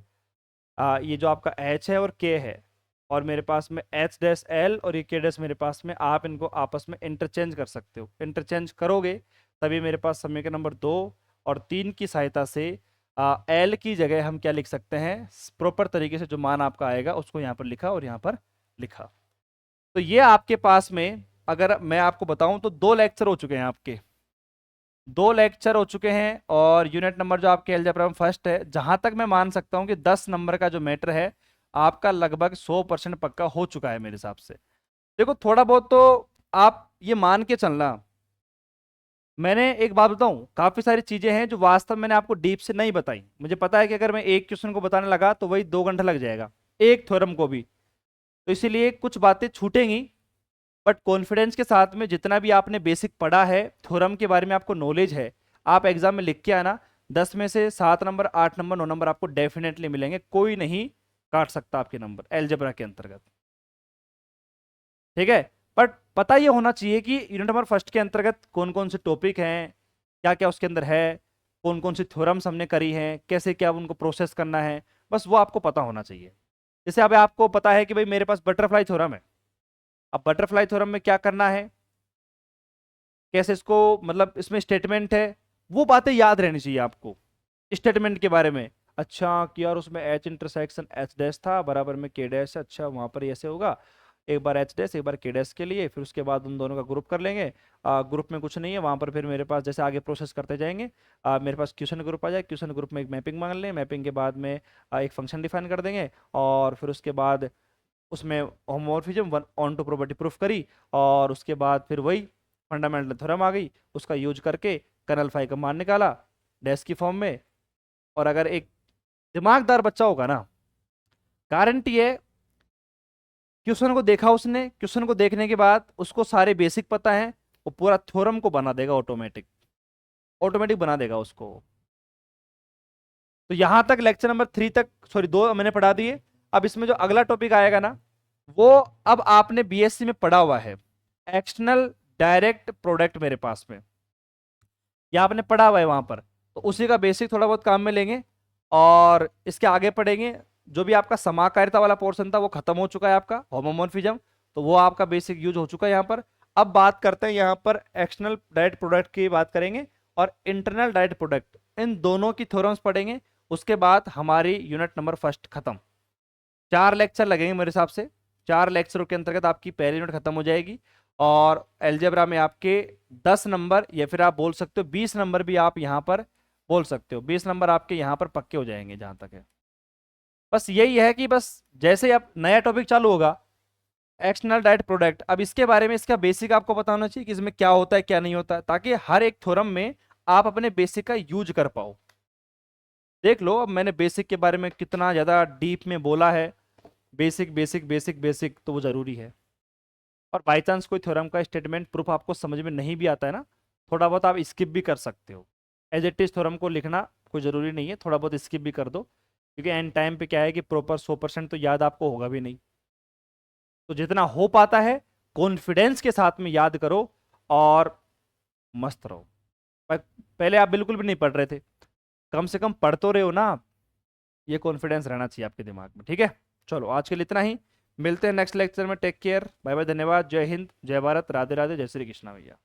Speaker 1: ये जो आपका H है और K है, और मेरे पास में H डैश L और ये K डैश मेरे पास में, आप इनको आपस में इंटरचेंज कर सकते हो। इंटरचेंज करोगे तभी मेरे पास समीकरण नंबर 2 और 3 की सहायता से L की जगह हम क्या लिख सकते हैं, प्रॉपर तरीके से जो मान आपका आएगा उसको यहाँ पर लिखा और यहाँ पर लिखा। तो ये आपके पास में अगर मैं आपको बताऊं तो 2 लेक्चर हो चुके हैं आपके, 2 लेक्चर हो चुके हैं। और यूनिट नंबर जो आपके अलजेब्रा में फर्स्ट है, जहां तक मैं मान सकता हूं कि 10 नंबर का जो मैटर है आपका लगभग 100% पक्का हो चुका है मेरे हिसाब से। देखो थोड़ा बहुत तो आप ये मान के चलना, मैंने एक बात बताऊं, काफी सारी चीजें हैं जो वास्तव में मैंने आपको डीप से नहीं बताई। मुझे पता है कि अगर मैं एक क्वेश्चन को बताने लगा तो वही 2 घंटा लग जाएगा, एक थ्योरम को भी। तो इसीलिए कुछ बातें छूटेंगी, बट कॉन्फिडेंस के साथ में जितना भी आपने बेसिक पढ़ा है, थ्योरम के बारे में आपको नॉलेज है, आप एग्जाम में लिख के आना। 10 में से 7 नंबर, 8 नंबर, 9 नंबर आपको डेफिनेटली मिलेंगे, कोई नहीं काट सकता आपके नंबर एलजेब्रा के अंतर्गत। ठीक है, बट पता ये होना चाहिए कि यूनिट नंबर फर्स्ट के अंतर्गत कौन कौन से टॉपिक हैं, क्या क्या उसके अंदर है, कौन कौन सी थ्योरम्स हमने करी हैं, कैसे क्या उनको प्रोसेस करना है, बस वो आपको पता होना चाहिए। जैसे अब आपको पता है कि भाई मेरे पास बटरफ्लाई थ्योरम है, अब बटरफ्लाई थ्योरम में क्या करना है, कैसे इसको, मतलब इसमें स्टेटमेंट है, वो बातें याद रहनी चाहिए आपको स्टेटमेंट के बारे में। अच्छा कि यार उसमें एच इंटरसेक्शन एच डैश था बराबर में के डैश, अच्छा वहां पर ऐसे होगा, एक बार एच डैश एक बार के डैश के लिए, फिर उसके बाद उन दोनों का ग्रुप कर लेंगे। ग्रुप में कुछ नहीं है वहां पर, फिर मेरे पास जैसे आगे प्रोसेस करते जाएंगे मेरे पास क्वेश्चन ग्रुप आ जाए, क्वेश्चन ग्रुप में एक मैपिंग मान लें, मैपिंग के बाद में एक फंक्शन डिफाइन कर देंगे, और फिर उसके बाद उसमें homomorphism one onto property proof करी, और उसके बाद फिर वही फंडामेंटल थ्योरम आ गई, उसका यूज करके कर्नल फाई का मान निकाला डैश की फॉर्म में। और अगर एक दिमागदार बच्चा होगा ना, गारंटी है क्वेश्चन को देखा उसने, क्वेश्चन को देखने के बाद उसको सारे बेसिक पता है, वो पूरा थ्योरम को बना देगा, ऑटोमेटिक ऑटोमेटिक बना देगा उसको। तो यहां तक लेक्चर नंबर 3 तक, सॉरी 2 मैंने पढ़ा दिए। अब इसमें जो अगला टॉपिक आएगा ना, वो अब आपने बीएससी में पढ़ा हुआ है, एक्सटर्नल डायरेक्ट प्रोडक्ट मेरे पास में, ये आपने पढ़ा हुआ है वहां पर, तो उसी का बेसिक थोड़ा बहुत काम में लेंगे और इसके आगे पढ़ेंगे। जो भी आपका समाकारिता वाला पोर्शन था वो खत्म हो चुका है, आपका होमोमॉर्फिज्म, तो वो आपका बेसिक यूज हो चुका है यहाँ पर। अब बात करते हैं यहाँ पर एक्सटर्नल डायरेक्ट प्रोडक्ट की बात करेंगे और इंटरनल डायरेक्ट प्रोडक्ट, इन दोनों की थ्योरम्स पढ़ेंगे। उसके बाद हमारी यूनिट नंबर फर्स्ट खत्म। 4 लेक्चर लगेंगे मेरे हिसाब से, 4 लेक्चरों के अंतर्गत आपकी पहली यूनिट खत्म हो जाएगी और अलजेब्रा में आपके 10 नंबर या फिर आप बोल सकते हो 20 नंबर भी आप यहाँ पर बोल सकते हो, 20 नंबर आपके यहाँ पर पक्के हो जाएंगे जहां तक है। बस यही है कि बस जैसे ही आप नया टॉपिक चालू होगा एक्सटर्नल डायरेक्ट प्रोडक्ट, अब इसके बारे में इसका बेसिक आपको पता होना चाहिए कि इसमें क्या होता है क्या नहीं होता है, ताकि हर एक थ्योरम में आप अपने बेसिक का यूज कर पाओ। देख लो अब मैंने बेसिक के बारे में कितना ज़्यादा डीप में बोला है, बेसिक बेसिक बेसिक बेसिक, तो वो ज़रूरी है। और बाई चांस कोई थ्योरम का स्टेटमेंट प्रूफ आपको समझ में नहीं भी आता है ना, थोड़ा बहुत आप स्किप भी कर सकते हो। एज इट इज थ्योरम को लिखना कोई ज़रूरी नहीं है, थोड़ा बहुत स्किप भी कर दो, क्योंकि एंड टाइम पे क्या है कि प्रॉपर 100% तो याद आपको होगा भी नहीं। तो जितना हो पाता है कॉन्फिडेंस के साथ में याद करो और मस्त रहो। पहले आप बिल्कुल भी नहीं पढ़ रहे थे, कम से कम पढ़ तो रहे हो ना आप, ये कॉन्फिडेंस रहना चाहिए आपके दिमाग में, ठीक है। चलो आज के लिए इतना ही, मिलते हैं नेक्स्ट लेक्चर में। टेक केयर, बाय बाय, धन्यवाद, जय हिंद, जय भारत, राधे राधे, जय श्री कृष्णा भैया।